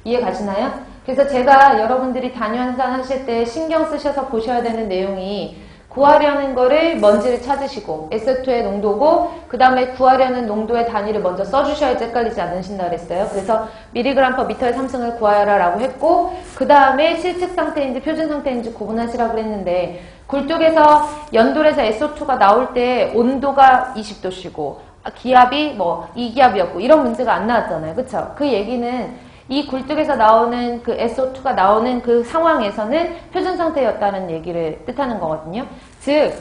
이해 가시나요? 그래서 제가 여러분들이 단위환산 하실 때 신경 쓰셔서 보셔야 되는 내용이 구하려는 거를 먼지를 찾으시고 SO2의 농도고 그 다음에 구하려는 농도의 단위를 먼저 써주셔야지 헷갈리지 않으신다 그랬어요. 그래서 미리그램 퍼 미터의 상승을 구하여라 라고 했고 그 다음에 실측 상태인지 표준 상태인지 구분하시라고 그랬는데 굴뚝에서 연돌에서 SO2가 나올 때 온도가 20도씨고 기압이 뭐 2기압이었고 이런 문제가 안 나왔잖아요. 그쵸? 그 얘기는 이 굴뚝에서 나오는 그 SO2가 나오는 그 상황에서는 표준 상태였다는 얘기를 뜻하는 거거든요. 즉,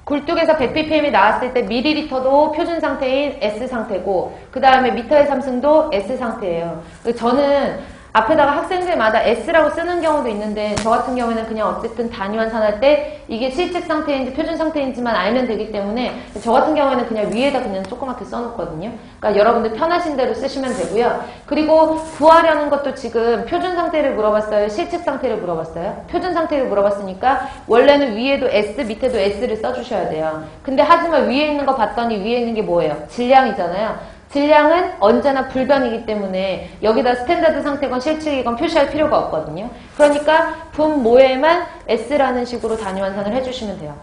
굴뚝에서 100ppm이 나왔을 때 밀리리터도 표준 상태인 S 상태고 그 다음에 미터의 상승도 S 상태예요. 저는 앞에다가 학생들마다 S라고 쓰는 경우도 있는데 저 같은 경우에는 그냥 어쨌든 단위 환산할 때 이게 실측 상태인지 표준 상태인지만 알면 되기 때문에 저 같은 경우에는 그냥 위에다 그냥 조그맣게 써놓거든요. 그러니까 여러분들 편하신 대로 쓰시면 되고요. 그리고 구하려는 것도 지금 표준 상태를 물어봤어요? 실측 상태를 물어봤어요? 표준 상태를 물어봤으니까 원래는 위에도 S, 밑에도 S를 써주셔야 돼요. 근데 하지만 위에 있는 거 봤더니 위에 있는 게 뭐예요? 질량이잖아요. 질량은 언제나 불변이기 때문에 여기다 스탠다드 상태건 실측이건 표시할 필요가 없거든요. 그러니까 분모에만 S라는 식으로 단위 환산을 해주시면 돼요.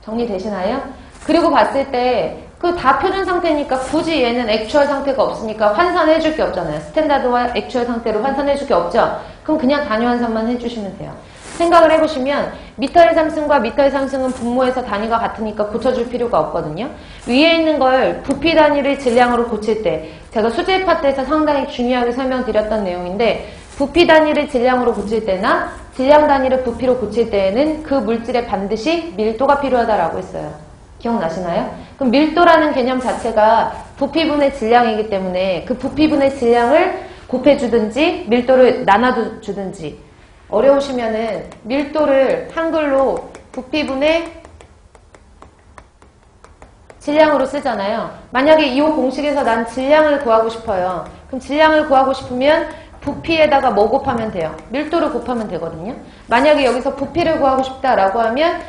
정리되시나요? 그리고 봤을 때 그 다 표준 상태니까 굳이 얘는 액추얼 상태가 없으니까 환산해 줄 게 없잖아요. 스탠다드와 액추얼 상태로 환산해 줄 게 없죠. 그럼 그냥 단위 환산만 해주시면 돼요. 생각을 해보시면 미터의 상승과 미터의 상승은 분모에서 단위가 같으니까 고쳐줄 필요가 없거든요. 위에 있는 걸 부피 단위를 질량으로 고칠 때 제가 수질 파트에서 상당히 중요하게 설명드렸던 내용인데 부피 단위를 질량으로 고칠 때나 질량 단위를 부피로 고칠 때에는 그 물질에 반드시 밀도가 필요하다라고 했어요. 기억나시나요? 그럼 밀도라는 개념 자체가 부피분의 질량이기 때문에 그 부피분의 질량을 곱해주든지 밀도를 나눠주든지 어려우시면은 밀도를 한글로 부피분의 질량으로 쓰잖아요. 만약에 이 공식에서 난 질량을 구하고 싶어요. 그럼 질량을 구하고 싶으면 부피에다가 뭐 곱하면 돼요? 밀도를 곱하면 되거든요. 만약에 여기서 부피를 구하고 싶다라고 하면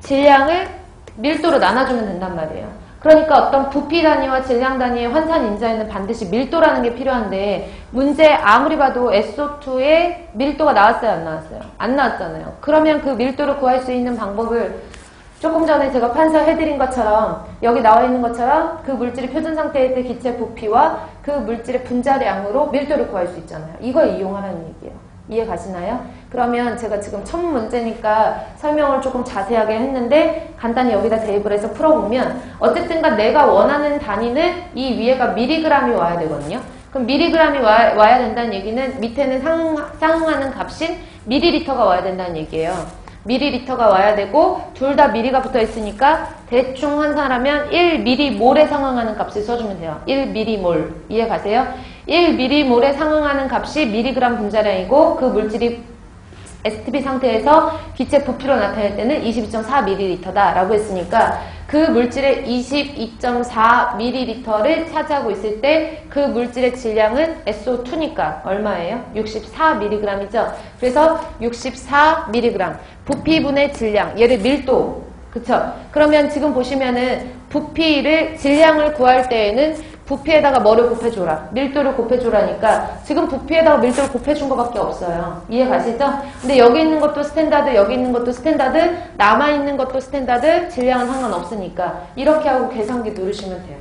질량을 밀도로 나눠주면 된단 말이에요. 그러니까 어떤 부피 단위와 질량 단위의 환산 인자에는 반드시 밀도라는 게 필요한데 문제 아무리 봐도 SO2의 밀도가 나왔어요? 안 나왔어요? 안 나왔잖아요. 그러면 그 밀도를 구할 수 있는 방법을 조금 전에 제가 판사해드린 것처럼 여기 나와 있는 것처럼 그 물질이 표준 상태일 때 기체 부피와 그 물질의 분자량으로 밀도를 구할 수 있잖아요. 이걸 이용하라는 얘기예요. 이해 가시나요? 그러면 제가 지금 첫 문제니까 설명을 조금 자세하게 했는데 간단히 여기다 대입을 해서 풀어보면 어쨌든간 내가 원하는 단위는 이 위에가 미리그램이 와야 되거든요. 그럼 미리그램이 와야 된다는 얘기는 밑에는 상응하는 값인 미리리터가 와야 된다는 얘기예요. 미리리터가 와야 되고 둘 다 미리가 붙어 있으니까 대충 환산하면 1mm몰에 상응하는 값을 써주면 돼요. 1mm몰. 이해 가세요? 1mm몰에 상응하는 값이 미리그램 분자량이고 그 물질이 STP 상태에서 기체 부피로 나타낼 때는 22.4ml다 라고 했으니까 그 물질의 22.4ml를 차지하고 있을 때 그 물질의 질량은 SO2니까 얼마예요? 64mg이죠. 그래서 64mg 부피분의 질량, 얘를 밀도, 그쵸? 그러면 지금 보시면은 부피를 질량을 구할 때에는 부피에다가 뭐를 곱해줘라? 밀도를 곱해줘라니까 지금 부피에다가 밀도를 곱해준 것밖에 없어요. 이해 가시죠? 근데 여기 있는 것도 스탠다드, 여기 있는 것도 스탠다드, 남아있는 것도 스탠다드, 질량은 상관없으니까 이렇게 하고 계산기 누르시면 돼요.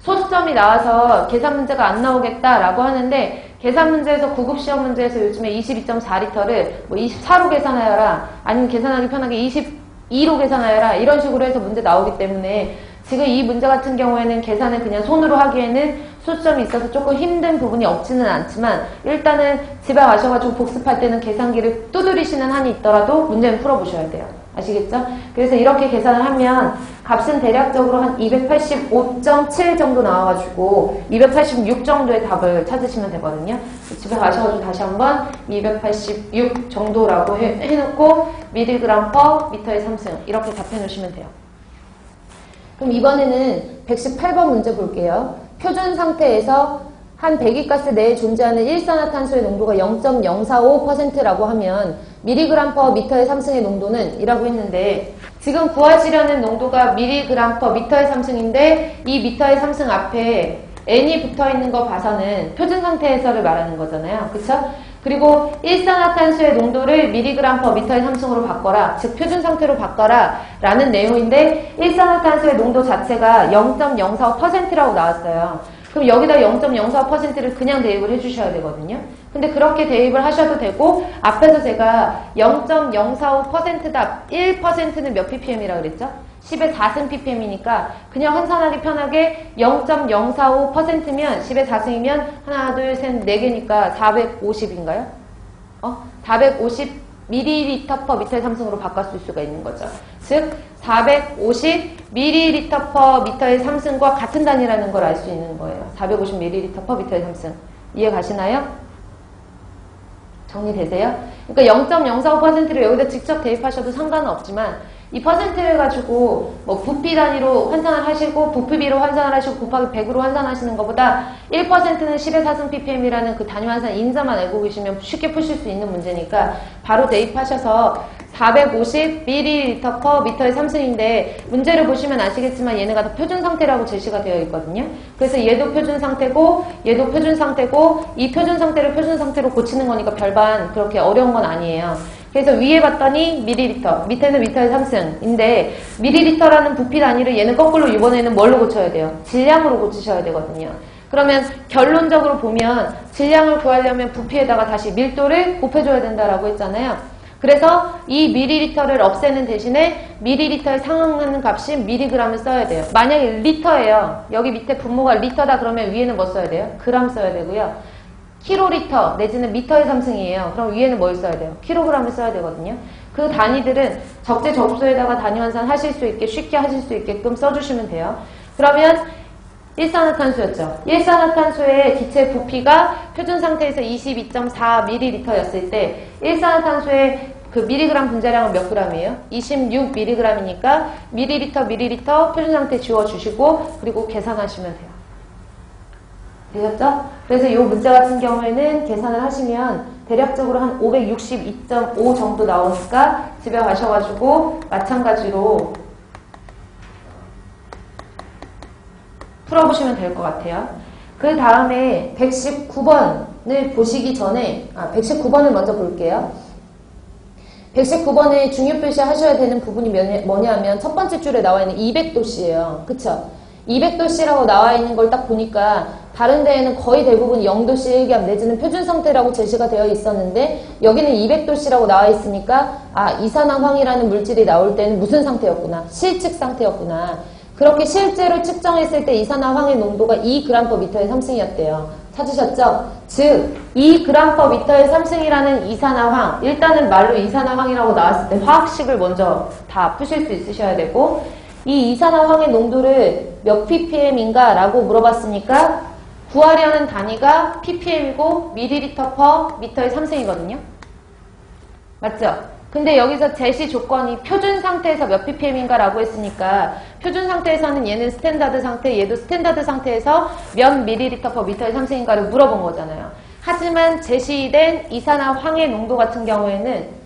소수점이 나와서 계산 문제가 안 나오겠다라고 하는데 계산 문제에서 9급 시험 문제에서 요즘에 22.4리터를 뭐 24로 계산하여라 아니면 계산하기 편하게 22로 계산하여라 이런 식으로 해서 문제 나오기 때문에 지금 이 문제 같은 경우에는 계산을 그냥 손으로 하기에는 소수점이 있어서 조금 힘든 부분이 없지는 않지만 일단은 집에 가셔가지고 복습할 때는 계산기를 두드리시는 한이 있더라도 문제는 풀어보셔야 돼요. 아시겠죠? 그래서 이렇게 계산을 하면 값은 대략적으로 한 285.7 정도 나와가지고 286 정도의 답을 찾으시면 되거든요. 집에 가셔가지고 다시 한번 286 정도라고 해놓고 밀리그램 퍼 미터의 3승 이렇게 답해 놓으시면 돼요. 그럼 이번에는 118번 문제 볼게요. 표준 상태에서 한 배기가스 내에 존재하는 일산화탄소의 농도가 0.045%라고 하면 미리그램 퍼 미터의 3승의 농도는 이라고 했는데 지금 구하시려는 농도가 미리그램 퍼 미터의 3승인데 이 미터의 3승 앞에 n이 붙어있는 거 봐서는 표준 상태에서를 말하는 거잖아요. 그쵸? 그리고 일산화탄소의 농도를 미리그램 퍼 미터의 3승으로 바꿔라. 즉 표준 상태로 바꿔라 라는 내용인데 일산화탄소의 농도 자체가 0.045%라고 나왔어요. 그럼 여기다 0.04%를 그냥 대입을 해주셔야 되거든요. 근데 그렇게 대입을 하셔도 되고 앞에서 제가 0.045%다 1%는 몇 ppm이라고 그랬죠? 10의 4승 ppm이니까 그냥 환산하기 편하게 0.045%면 10의 4승이면 하나, 둘, 셋, 4개니까 450인가요? 450 ml per 미터의 3승으로 바꿔 쓸 수가 있는 거죠. 즉 450 ml per 미터의 3승과 같은 단위라는 걸 알 수 있는 거예요. 450 ml per 미터의 3승. 이해 가시나요? 정리되세요? 그러니까 0.045%를 여기다 직접 대입하셔도 상관은 없지만 이 퍼센트를 가지고 뭐 부피 단위로 환산을 하시고 부피비로 환산을 하시고 곱하기 100으로 환산하시는 것보다 1%는 10의 4승 ppm이라는 그 단위 환산 인자만 알고 계시면 쉽게 푸실 수 있는 문제니까 바로 대입하셔서 450 ml per 미터의 3승인데 문제를 보시면 아시겠지만 얘네가 다 표준 상태라고 제시가 되어 있거든요. 그래서 얘도 표준 상태고 얘도 표준 상태고 이 표준 상태를 표준 상태로 고치는 거니까 별반 그렇게 어려운 건 아니에요. 그래서 위에 봤더니 밀리리터, 밑에는 미터의 3승인데 밀리리터라는 부피 단위를 얘는 거꾸로 이번에는 뭘로 고쳐야 돼요? 질량으로 고치셔야 되거든요. 그러면 결론적으로 보면 질량을 구하려면 부피에다가 다시 밀도를 곱해줘야 된다라고 했잖아요. 그래서 이 밀리리터를 없애는 대신에 밀리리터에 상응하는 값이 밀리그램을 써야 돼요. 만약에 리터예요. 여기 밑에 분모가 리터다 그러면 위에는 뭐 써야 돼요? 그램 써야 되고요. 킬로리터 내지는 미터의 3승이에요. 그럼 위에는 뭘 써야 돼요? 킬로그램을 써야 되거든요. 그 단위들은 적재적소에다가 단위 환산 하실 수 있게 쉽게 하실 수 있게끔 써주시면 돼요. 그러면 일산화탄소였죠. 일산화탄소의 기체 부피가 표준 상태에서 22.4ml였을 때 일산화탄소의 그 밀리그램 분자량은 몇 g이에요? 26mg이니까 밀리리터 표준 상태 지워주시고 그리고 계산하시면 돼요. 되셨죠? 그래서 이 문제 같은 경우에는 계산을 하시면 대략적으로 한 562.5 정도 나오니까 집에 가셔가지고 마찬가지로 풀어보시면 될 것 같아요. 그 다음에 119번을 보시기 전에 119번을 먼저 볼게요. 119번에 중요 표시 하셔야 되는 부분이 뭐냐면 첫 번째 줄에 나와 있는 200도씨예요. 그쵸? 200도씨라고 나와 있는 걸 딱 보니까 다른 데에는 거의 대부분 0도씨 일기압 내지는 표준 상태라고 제시가 되어 있었는데 여기는 200도씨라고 나와 있으니까 이산화황이라는 물질이 나올 때는 무슨 상태였구나? 실측 상태였구나. 그렇게 실제로 측정했을 때 이산화황의 농도가 2g/m의 3승이었대요. 찾으셨죠? 즉 2g/m의 3승이라는 이산화황, 일단은 말로 이산화황이라고 나왔을 때 화학식을 먼저 다 푸실 수 있으셔야 되고 이 이산화황의 농도를 몇 ppm인가 라고 물어봤으니까 구하려는 단위가 ppm이고 ml per 미터의 3승이거든요. 맞죠? 근데 여기서 제시 조건이 표준 상태에서 몇 ppm인가 라고 했으니까 표준 상태에서는 얘는 스탠다드 상태, 얘도 스탠다드 상태에서 몇 ml per 미터의 3승인가를 물어본 거잖아요. 하지만 제시된 이산화황의 농도 같은 경우에는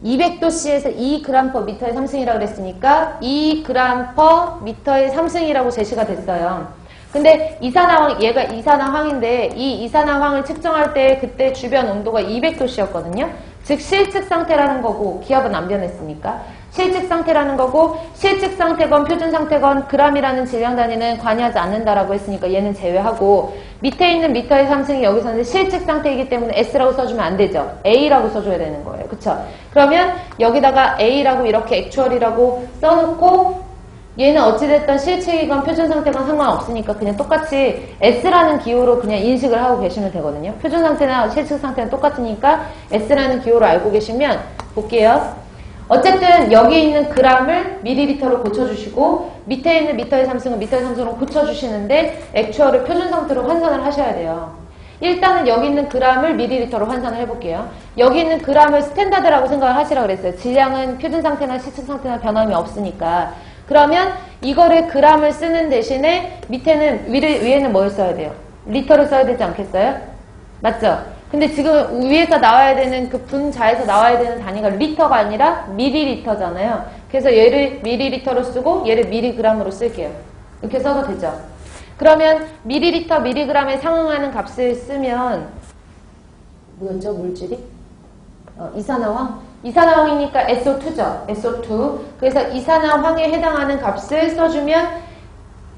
200도씨에서 2g/m의 3승이라고 그랬으니까 2g/m의 3승이라고 제시가 됐어요. 근데 이산화황, 얘가 이산화황인데 이 이산화황을 측정할 때 그때 주변 온도가 200도씨였거든요. 즉 실측 상태라는 거고 기압은 안 변했으니까 실측 상태라는 거고 실측 상태건 표준 상태건 g이라는 질량 단위는 관여하지 않는다라고 했으니까 얘는 제외하고 밑에 있는 미터의 3승이 여기서는 실측 상태이기 때문에 S라고 써주면 안 되죠. A라고 써줘야 되는 거예요. 그쵸? 그러면 여기다가 A라고 이렇게 액추얼이라고 써놓고 얘는 어찌됐든 실측이건 표준 상태건 상관없으니까 그냥 똑같이 S라는 기호로 그냥 인식을 하고 계시면 되거든요. 표준 상태나 실측 상태는 똑같으니까 S라는 기호로 알고 계시면 볼게요. 어쨌든 여기 있는 g을 밀리리터로 고쳐주시고 밑에 있는 미터의 삼승은 미터의 삼승으로 고쳐주시는데 액추얼을 표준 상태로 환산을 하셔야 돼요. 일단은 여기 있는 g을 밀리리터로 환산을 해볼게요. 여기 있는 g을 스탠다드라고 생각을 하시라고 그랬어요. 질량은 표준 상태나 시측 상태나 변함이 없으니까. 그러면 이거를 g을 쓰는 대신에 밑에는 위에는 뭘 써야 돼요? 리터를 써야 되지 않겠어요? 맞죠? 근데 지금 위에서 나와야 되는 그 분자에서 나와야 되는 단위가 리터가 아니라 밀리리터잖아요. 그래서 얘를 밀리리터로 쓰고 얘를 밀리그램으로 쓸게요. 이렇게 써도 되죠. 그러면 밀리리터 밀리그램에 상응하는 값을 쓰면 뭐였죠? 물질이? 이산화황? 이산화황이니까 SO2죠. SO2. 그래서 이산화황에 해당하는 값을 써주면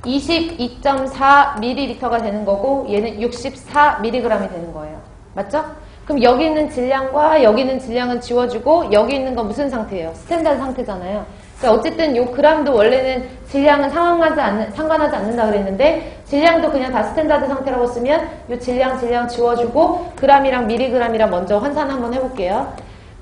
22.4ml가 되는 거고 얘는 64mg이 되는 거예요. 맞죠? 그럼 여기 있는 질량과 여기 있는 질량은 지워주고 여기 있는 건 무슨 상태예요? 스탠다드 상태잖아요. 그러니까 어쨌든 요 그램도 원래는 질량은 상관하지 않는다 그랬는데 질량도 그냥 다 스탠다드 상태라고 쓰면 요 질량 지워주고 그램이랑 밀리그램이랑 먼저 환산 한번 해볼게요.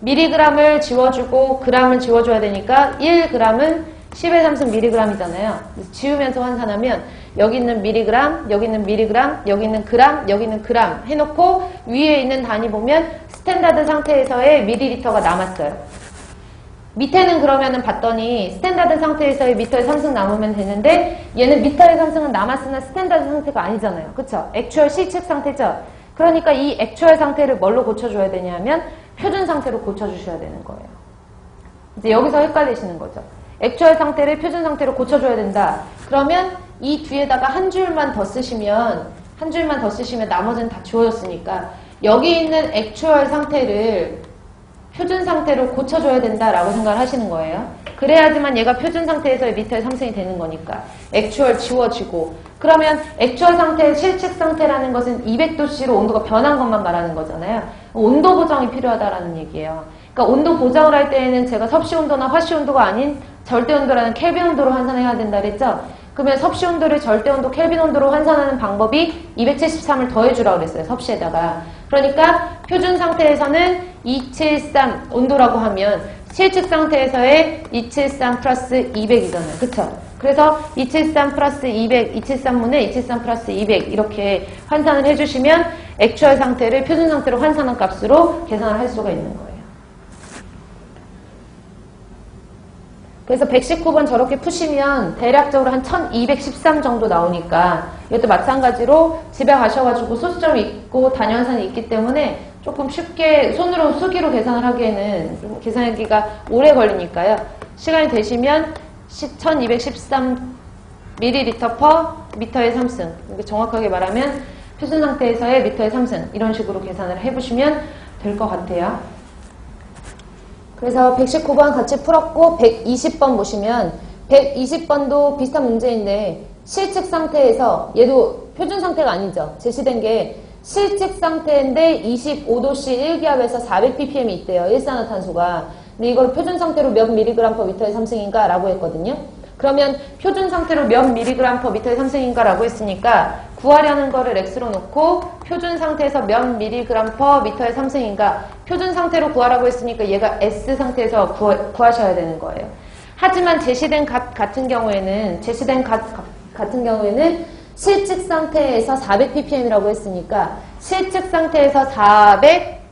밀리그램을 지워주고 그램을 지워줘야 되니까 1g은 10의 3승 밀리그램이잖아요. 지우면서 환산하면 여기 있는 밀리그램, 여기 있는 밀리그램, 여기 있는 그램, 여기 있는 그램 해놓고 위에 있는 단위 보면 스탠다드 상태에서의 밀리리터가 남았어요. 밑에는 그러면은 봤더니 스탠다드 상태에서의 미터의 3승 남으면 되는데 얘는 미터의 3승은 남았으나 스탠다드 상태가 아니잖아요. 그쵸? 액추얼 실측 상태죠? 그러니까 이 액추얼 상태를 뭘로 고쳐줘야 되냐면 표준 상태로 고쳐주셔야 되는 거예요. 이제 여기서 헷갈리시는 거죠. 액추얼 상태를 표준 상태로 고쳐줘야 된다. 그러면 이 뒤에다가 한 줄만 더 쓰시면 나머지는 다 지워졌으니까 여기 있는 액추얼 상태를 표준 상태로 고쳐줘야 된다라고 생각을 하시는 거예요. 그래야지만 얘가 표준 상태에서의 미터의 3승이 되는 거니까 액추얼 지워지고 그러면 액추얼 상태의 실측 상태라는 것은 200도씨로 온도가 변한 것만 말하는 거잖아요. 온도 보정이 필요하다라는 얘기예요. 그러니까 온도 보정을 할 때에는 제가 섭씨 온도나 화씨 온도가 아닌 절대 온도라는 켈빈 온도로 환산해야 된다 그랬죠? 그러면 섭씨 온도를 절대 온도 켈빈 온도로 환산하는 방법이 273을 더해주라고 그랬어요. 섭씨에다가. 그러니까 표준 상태에서는 273 온도라고 하면 실측 상태에서의 273 플러스 200이잖아요. 그쵸? 그래서 273 플러스 200, 273분의 273 플러스 200 이렇게 환산을 해주시면 액추얼 상태를 표준 상태로 환산한 값으로 계산을 할 수가 있는 거예요. 그래서 119번 저렇게 푸시면 대략적으로 한 1213 정도 나오니까 이것도 마찬가지로 집에 가셔가지고 소수점이 있고 단위환산이 있기 때문에 조금 쉽게 손으로 수기로 계산을 하기에는 좀 계산하기가 오래 걸리니까요. 시간이 되시면 1213ml per 미터의 3승 정확하게 말하면 표준 상태에서의 미터의 3승 이런 식으로 계산을 해보시면 될 것 같아요. 그래서 119번 같이 풀었고 120번 보시면 120번도 비슷한 문제인데 실측 상태에서 얘도 표준 상태가 아니죠. 제시된 게 실측 상태인데 25도씨 1기압에서 400ppm이 있대요. 일산화탄소가. 근데 이걸 표준 상태로 몇 밀리그램 퍼 미터의 3승인가 라고 했거든요. 그러면 표준 상태로 몇 밀리그램 퍼 미터의 3승인가 라고 했으니까 구하려는 거를 x로 놓고 표준 상태에서 몇 밀리그램 퍼 미터의 3승인가 표준 상태로 구하라고 했으니까 얘가 S 상태에서 구하셔야 되는 거예요. 하지만 제시된 값 같은 경우에는 실측 상태에서 400ppm이라고 했으니까 실측 상태에서 400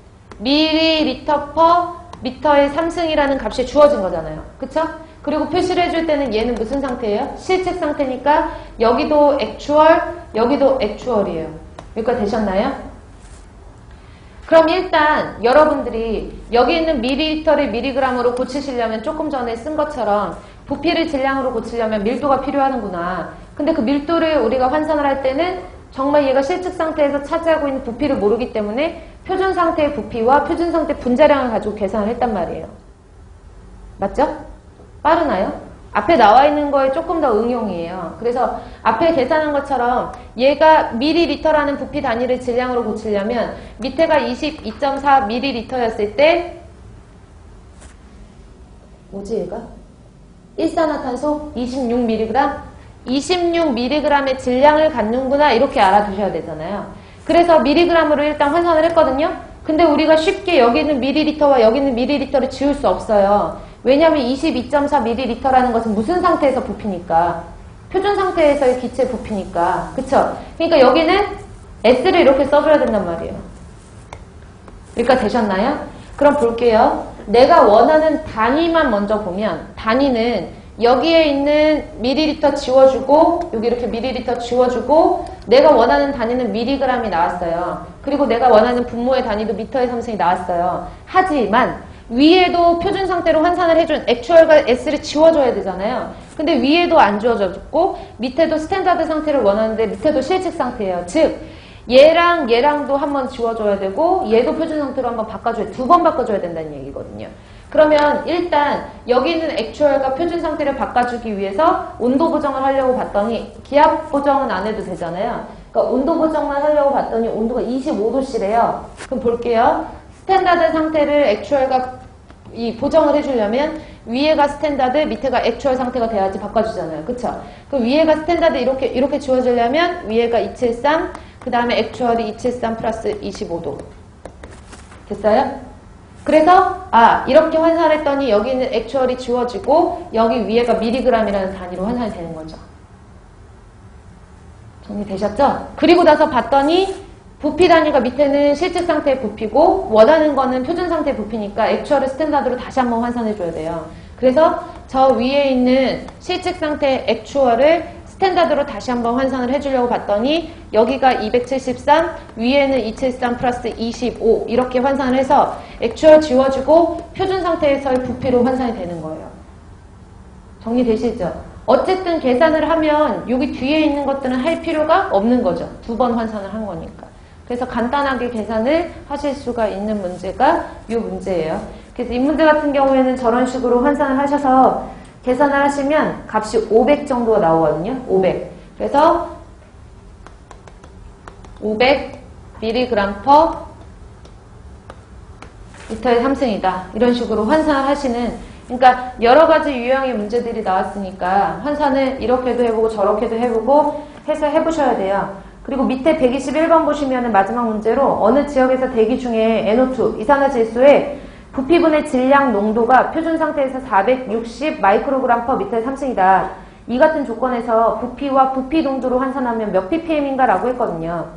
ml per 미터의 3승이라는 값이 주어진 거잖아요. 그쵸? 그리고 표시를 해줄 때는 얘는 무슨 상태예요? 실측 상태니까 여기도 액추얼, 여기도 액추얼이에요. 여기까지 되셨나요? 그럼 일단 여러분들이 여기 있는 밀리리터를 밀리그램으로 고치시려면 조금 전에 쓴 것처럼 부피를 질량으로 고치려면 밀도가 필요하는구나. 근데 그 밀도를 우리가 환산을 할 때는 정말 얘가 실측 상태에서 차지하고 있는 부피를 모르기 때문에 표준 상태의 부피와 표준 상태 분자량을 가지고 계산을 했단 말이에요. 맞죠? 빠르나요? 앞에 나와 있는 거에 조금 더 응용이에요. 그래서 앞에 계산한 것처럼 얘가 밀리리터라는 부피 단위를 질량으로 고치려면 밑에가 22.4ml였을 때 뭐지 얘가? 일산화탄소 26mg? 26mg의 질량을 갖는구나 이렇게 알아두셔야 되잖아요. 그래서 밀리그램으로 일단 환산을 했거든요. 근데 우리가 쉽게 여기 있는 밀리리터와 여기 있는 밀리리터를 지울 수 없어요. 왜냐하면 22.4ml라는 것은 무슨 상태에서 부피니까? 표준 상태에서의 기체 부피니까. 그쵸? 그러니까 여기는 S를 이렇게 써줘야 된단 말이에요. 여기까지 되셨나요? 그럼 볼게요. 내가 원하는 단위만 먼저 보면 단위는 여기에 있는 밀리리터 지워주고 여기 이렇게 밀리리터 지워주고 내가 원하는 단위는 밀리그램이 나왔어요. 그리고 내가 원하는 분모의 단위도 미터의 삼승이 나왔어요. 하지만 위에도 표준 상태로 환산을 해준 액추얼과 S를 지워줘야 되잖아요. 근데 위에도 안 지워졌고 밑에도 스탠다드 상태를 원하는데 밑에도 실측 상태예요. 즉 얘랑 얘랑도 한번 지워줘야 되고 얘도 표준 상태로 한번 바꿔줘야 두 번 바꿔줘야 된다는 얘기거든요. 그러면 일단 여기 있는 액추얼과 표준 상태를 바꿔주기 위해서 온도 보정을 하려고 봤더니 기압 보정은 안 해도 되잖아요. 그러니까 온도 보정만 하려고 봤더니 온도가 25도씨래요. 그럼 볼게요. 스탠다드 상태를 액추얼과 이 보정을 해주려면 위에가 스탠다드, 밑에가 액추얼 상태가 돼야지 바꿔주잖아요. 그쵸? 그 위에가 스탠다드 이렇게 지워주려면 위에가 273, 그 다음에 액추얼이 273 플러스 25도. 됐어요? 그래서 이렇게 환산했더니 여기 있는 액추얼이 지워지고 여기 위에가 밀리그램이라는 단위로 환산이 되는 거죠. 정리되셨죠? 그리고 나서 봤더니 부피 단위가 밑에는 실측 상태의 부피고 원하는 거는 표준 상태의 부피니까 액추얼을 스탠다드로 다시 한번 환산해줘야 돼요. 그래서 저 위에 있는 실측 상태의 액추얼을 스탠다드로 다시 한번 환산을 해주려고 봤더니 여기가 273, 위에는 273 플러스 25 이렇게 환산을 해서 액추얼 지워주고 표준 상태에서의 부피로 환산이 되는 거예요. 정리되시죠? 어쨌든 계산을 하면 여기 뒤에 있는 것들은 할 필요가 없는 거죠. 두 번 환산을 한 거니까. 그래서 간단하게 계산을 하실 수가 있는 문제가 이 문제예요. 그래서 이 문제 같은 경우에는 저런 식으로 환산을 하셔서 계산을 하시면 값이 500 정도가 나오거든요. 500. 그래서 500mg per 미터의 3승이다. 이런 식으로 환산을 하시는, 그러니까 여러 가지 유형의 문제들이 나왔으니까 환산을 이렇게도 해보고 저렇게도 해보고 해서 해보셔야 돼요. 그리고 밑에 121번 보시면 마지막 문제로 어느 지역에서 대기 중에 NO2 이산화질소의 부피분의 질량 농도가 표준 상태에서 460 마이크로그램 퍼 미터의 3승이다. 이 같은 조건에서 부피와 부피 농도로 환산하면 몇 ppm인가 라고 했거든요.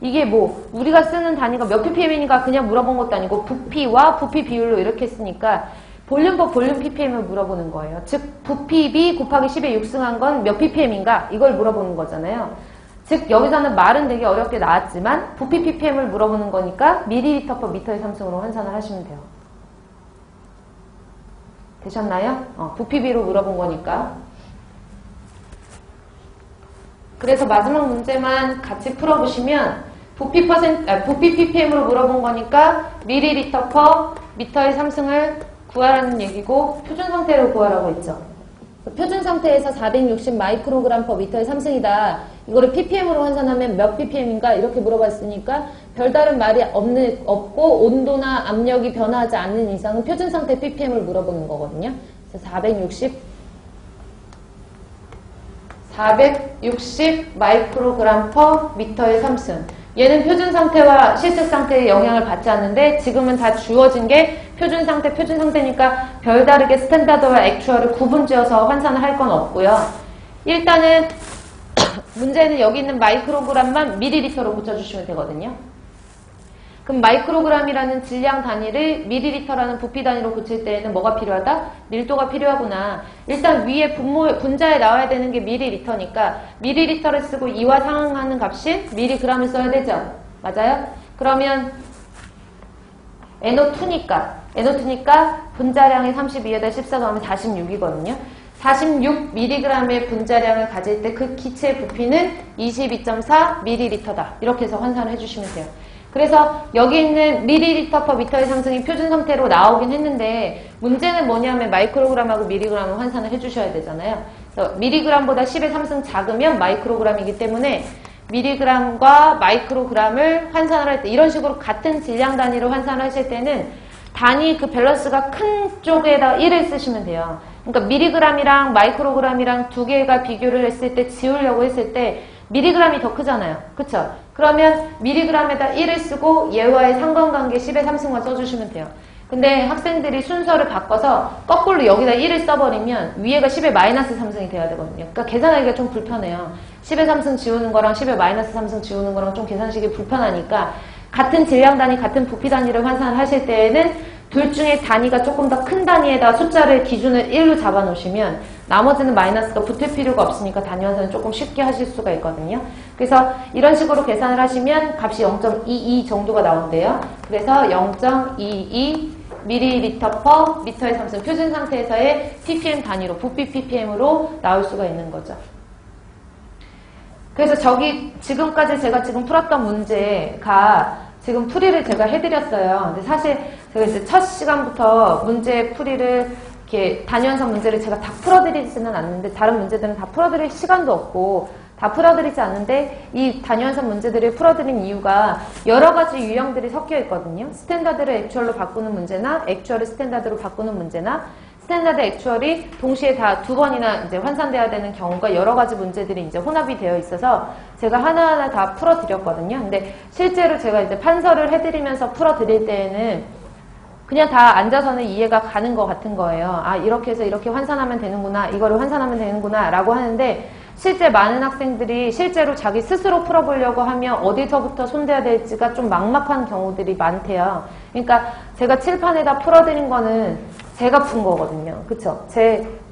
이게 뭐 우리가 쓰는 단위가 몇 ppm인가 그냥 물어본 것도 아니고 부피와 부피 비율로 이렇게 했으니까 볼륨/볼륨 ppm을 물어보는 거예요. 즉 부피비 곱하기 10에 육승한 건 몇 ppm인가 이걸 물어보는 거잖아요. 즉 여기서는 말은 되게 어렵게 나왔지만 부피 ppm을 물어보는 거니까 밀리리터 퍼 미터의 3승으로 환산을 하시면 돼요. 되셨나요? 부피비로 물어본 거니까. 그래서 마지막 문제만 같이 풀어보시면 부피 ppm으로 물어본 거니까 밀리리터 퍼 미터의 3승을 구하라는 얘기고 표준 상태로 구하라고 했죠. 표준 상태에서 460 마이크로그램 퍼 미터의 3승이다. 이거를 ppm으로 환산하면 몇 ppm인가 이렇게 물어봤으니까 별다른 말이 없고 온도나 압력이 변화하지 않는 이상은 표준 상태 ppm을 물어보는 거거든요. 그래서 460 마이크로그램 퍼 미터의 3승. 얘는 표준 상태와 실측 상태의 영향을 받지 않는데 지금은 다 주어진 게 표준 상태니까 별다르게 스탠다드와 액추얼을 구분지어서 환산을 할 건 없고요. 일단은 문제는 여기 있는 마이크로그램만 밀리리터로 고쳐주시면 되거든요. 그럼 마이크로그램이라는 질량 단위를 밀리리터라는 부피 단위로 고칠 때에는 뭐가 필요하다? 밀도가 필요하구나. 일단 위에 분자에 나와야 되는 게 밀리리터니까 밀리리터를 쓰고 이와 상응하는 값인 밀리그램을 써야 되죠. 맞아요? 그러면 NO2니까 분자량이 32에다 14 더하면 46이거든요. 46mg의 분자량을 가질 때 그 기체의 부피는 22.4ml다. 이렇게 해서 환산을 해주시면 돼요. 그래서 여기 있는 밀리리터 퍼 미터의 상승이 표준 상태로 나오긴 했는데 문제는 뭐냐면 마이크로그램하고 밀리그램을 환산을 해주셔야 되잖아요. 그래서 밀리그램보다 10의 3승 작으면 마이크로그램이기 때문에 밀리그램과 마이크로그램을 환산을 할 때 이런 식으로 같은 질량 단위로 환산을 하실 때는 단위 그 밸런스가 큰 쪽에다 1을 쓰시면 돼요. 그러니까 밀리그램이랑 마이크로그램이랑 두 개가 비교를 했을 때 지우려고 했을 때 밀리그램이 더 크잖아요. 그쵸? 그러면 밀리그램에다 1을 쓰고 얘와의 상관관계 10의 3승만 써주시면 돼요. 근데 학생들이 순서를 바꿔서 거꾸로 여기다 1을 써버리면 위에가 10의 마이너스 3승이 돼야 되거든요. 그러니까 계산하기가 좀 불편해요. 10의 3승 지우는 거랑 10의 마이너스 3승 지우는 거랑 좀 계산식이 불편하니까 같은 질량 단위, 같은 부피 단위를 환산을 하실 때에는 둘 중에 단위가 조금 더 큰 단위에다 숫자를 기준을 1로 잡아 놓으시면 나머지는 마이너스가 붙을 필요가 없으니까 단위 환산을 조금 쉽게 하실 수가 있거든요. 그래서 이런 식으로 계산을 하시면 값이 0.22 정도가 나온대요. 그래서 0.22 ml/m의 3승 표준 상태에서의 ppm 단위로 부피 ppm으로 나올 수가 있는 거죠. 그래서 저기 지금까지 제가 지금 풀었던 문제가 지금 풀이를 제가 해드렸어요. 근데 사실 제가 이제 첫 시간부터 문제 풀이를 이렇게 단위환산 문제를 제가 다 풀어드리지는 않는데 다른 문제들은 다 풀어드릴 시간도 없고 다 풀어드리지 않는데 이 단위환산 문제들을 풀어드린 이유가 여러 가지 유형들이 섞여 있거든요. 스탠다드를 액추얼로 바꾸는 문제나 액추얼을 스탠다드로 바꾸는 문제나 스탠다드 액추얼이 동시에 다 두 번이나 이제 환산돼야 되는 경우가 여러 가지 문제들이 이제 혼합이 되어 있어서 제가 하나하나 다 풀어드렸거든요. 근데 실제로 제가 이제 판서를 해드리면서 풀어드릴 때에는 그냥 다 앉아서는 이해가 가는 것 같은 거예요. 아, 이렇게 해서 이렇게 환산하면 되는구나, 이거를 환산하면 되는구나 라고 하는데 실제 많은 학생들이 실제로 자기 스스로 풀어보려고 하면 어디서부터 손대야 될지가 좀 막막한 경우들이 많대요. 그러니까 제가 칠판에다 풀어드린 거는 제가 푼 거거든요. 그쵸?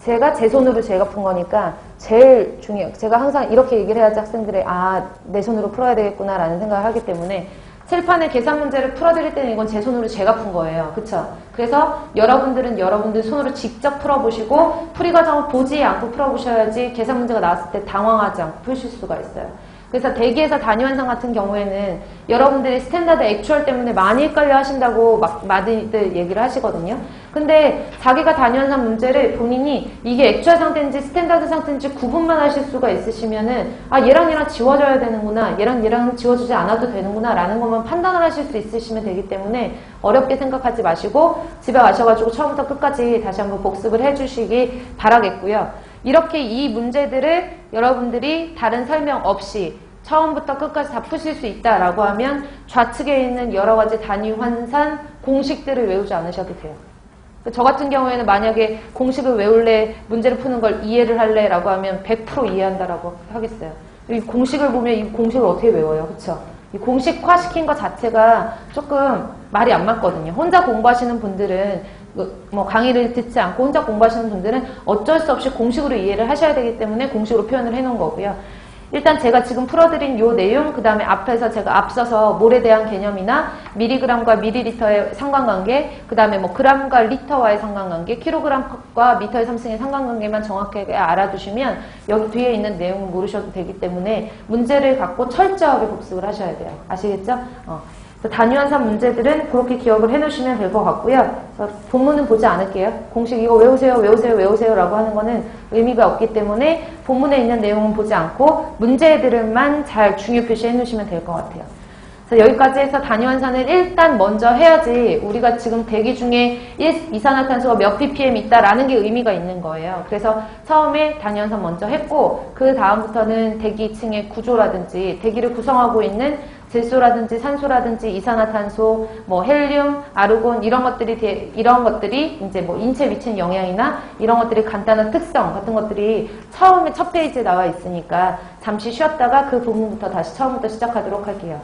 제가 제 손으로 제가 푼 거니까 제일 중요해요. 제가 항상 이렇게 얘기를 해야지 학생들이 아, 내 손으로 풀어야 되겠구나 라는 생각을 하기 때문에 칠판에 계산 문제를 풀어드릴 때는 이건 제 손으로 제가 푼 거예요. 그쵸? 그래서 여러분들은 여러분들 손으로 직접 풀어보시고 풀이 과정을 보지 않고 풀어보셔야지 계산 문제가 나왔을 때 당황하지 않고 푸실 수가 있어요. 그래서 대기에서 단위환산 같은 경우에는 여러분들이 스탠다드 액추얼 때문에 많이 헷갈려 하신다고 막 많이들 얘기를 하시거든요. 근데 자기가 단위환산 문제를 본인이 이게 액추얼 상태인지 스탠다드 상태인지 구분만 하실 수가 있으시면은 아, 얘랑 얘랑 지워져야 되는구나, 얘랑 얘랑 지워주지 않아도 되는구나 라는 것만 판단을 하실 수 있으시면 되기 때문에 어렵게 생각하지 마시고 집에 가셔가지고 처음부터 끝까지 다시 한번 복습을 해주시기 바라겠고요. 이렇게 이 문제들을 여러분들이 다른 설명 없이 처음부터 끝까지 다 푸실 수 있다라고 하면 좌측에 있는 여러 가지 단위 환산 공식들을 외우지 않으셔도 돼요. 저 같은 경우에는 만약에 공식을 외울래, 문제를 푸는 걸 이해를 할래 라고 하면 100% 이해한다라고 하겠어요. 이 공식을 보면 이 공식을 어떻게 외워요? 그쵸? 이 공식화 시킨 것 자체가 조금 말이 안 맞거든요. 혼자 공부하시는 분들은 뭐 강의를 듣지 않고 혼자 공부하시는 분들은 어쩔 수 없이 공식으로 이해를 하셔야 되기 때문에 공식으로 표현을 해놓은 거고요. 일단 제가 지금 풀어드린 요 내용, 그 다음에 앞에서 제가 앞서서 몰에 대한 개념이나 미리그램과 밀리리터의 상관관계, 그 다음에 뭐 그램과 리터와의 상관관계, 킬로그램과 미터의 3승의 상관관계만 정확하게 알아두시면 여기 뒤에 있는 내용은 모르셔도 되기 때문에 문제를 갖고 철저하게 복습을 하셔야 돼요. 아시겠죠? 단위환산 문제들은 그렇게 기억을 해놓으시면 될 것 같고요. 본문은 보지 않을게요. 공식 이거 외우세요, 외우세요, 외우세요 라고 하는 거는 의미가 없기 때문에 본문에 있는 내용은 보지 않고 문제들만 잘 중요 표시해 놓으시면 될 것 같아요. 그래서 여기까지 해서 단위환산을 일단 먼저 해야지 우리가 지금 대기 중에 이산화탄소가 몇 ppm 있다라는 게 의미가 있는 거예요. 그래서 처음에 단위환산 먼저 했고 그 다음부터는 대기층의 구조라든지 대기를 구성하고 있는 질소라든지 산소라든지 이산화탄소, 뭐 헬륨, 아르곤 이런 것들이 이제 뭐 인체에 미치는 영향이나 이런 것들이 간단한 특성 같은 것들이 처음에 첫 페이지에 나와 있으니까 잠시 쉬었다가 그 부분부터 다시 처음부터 시작하도록 할게요.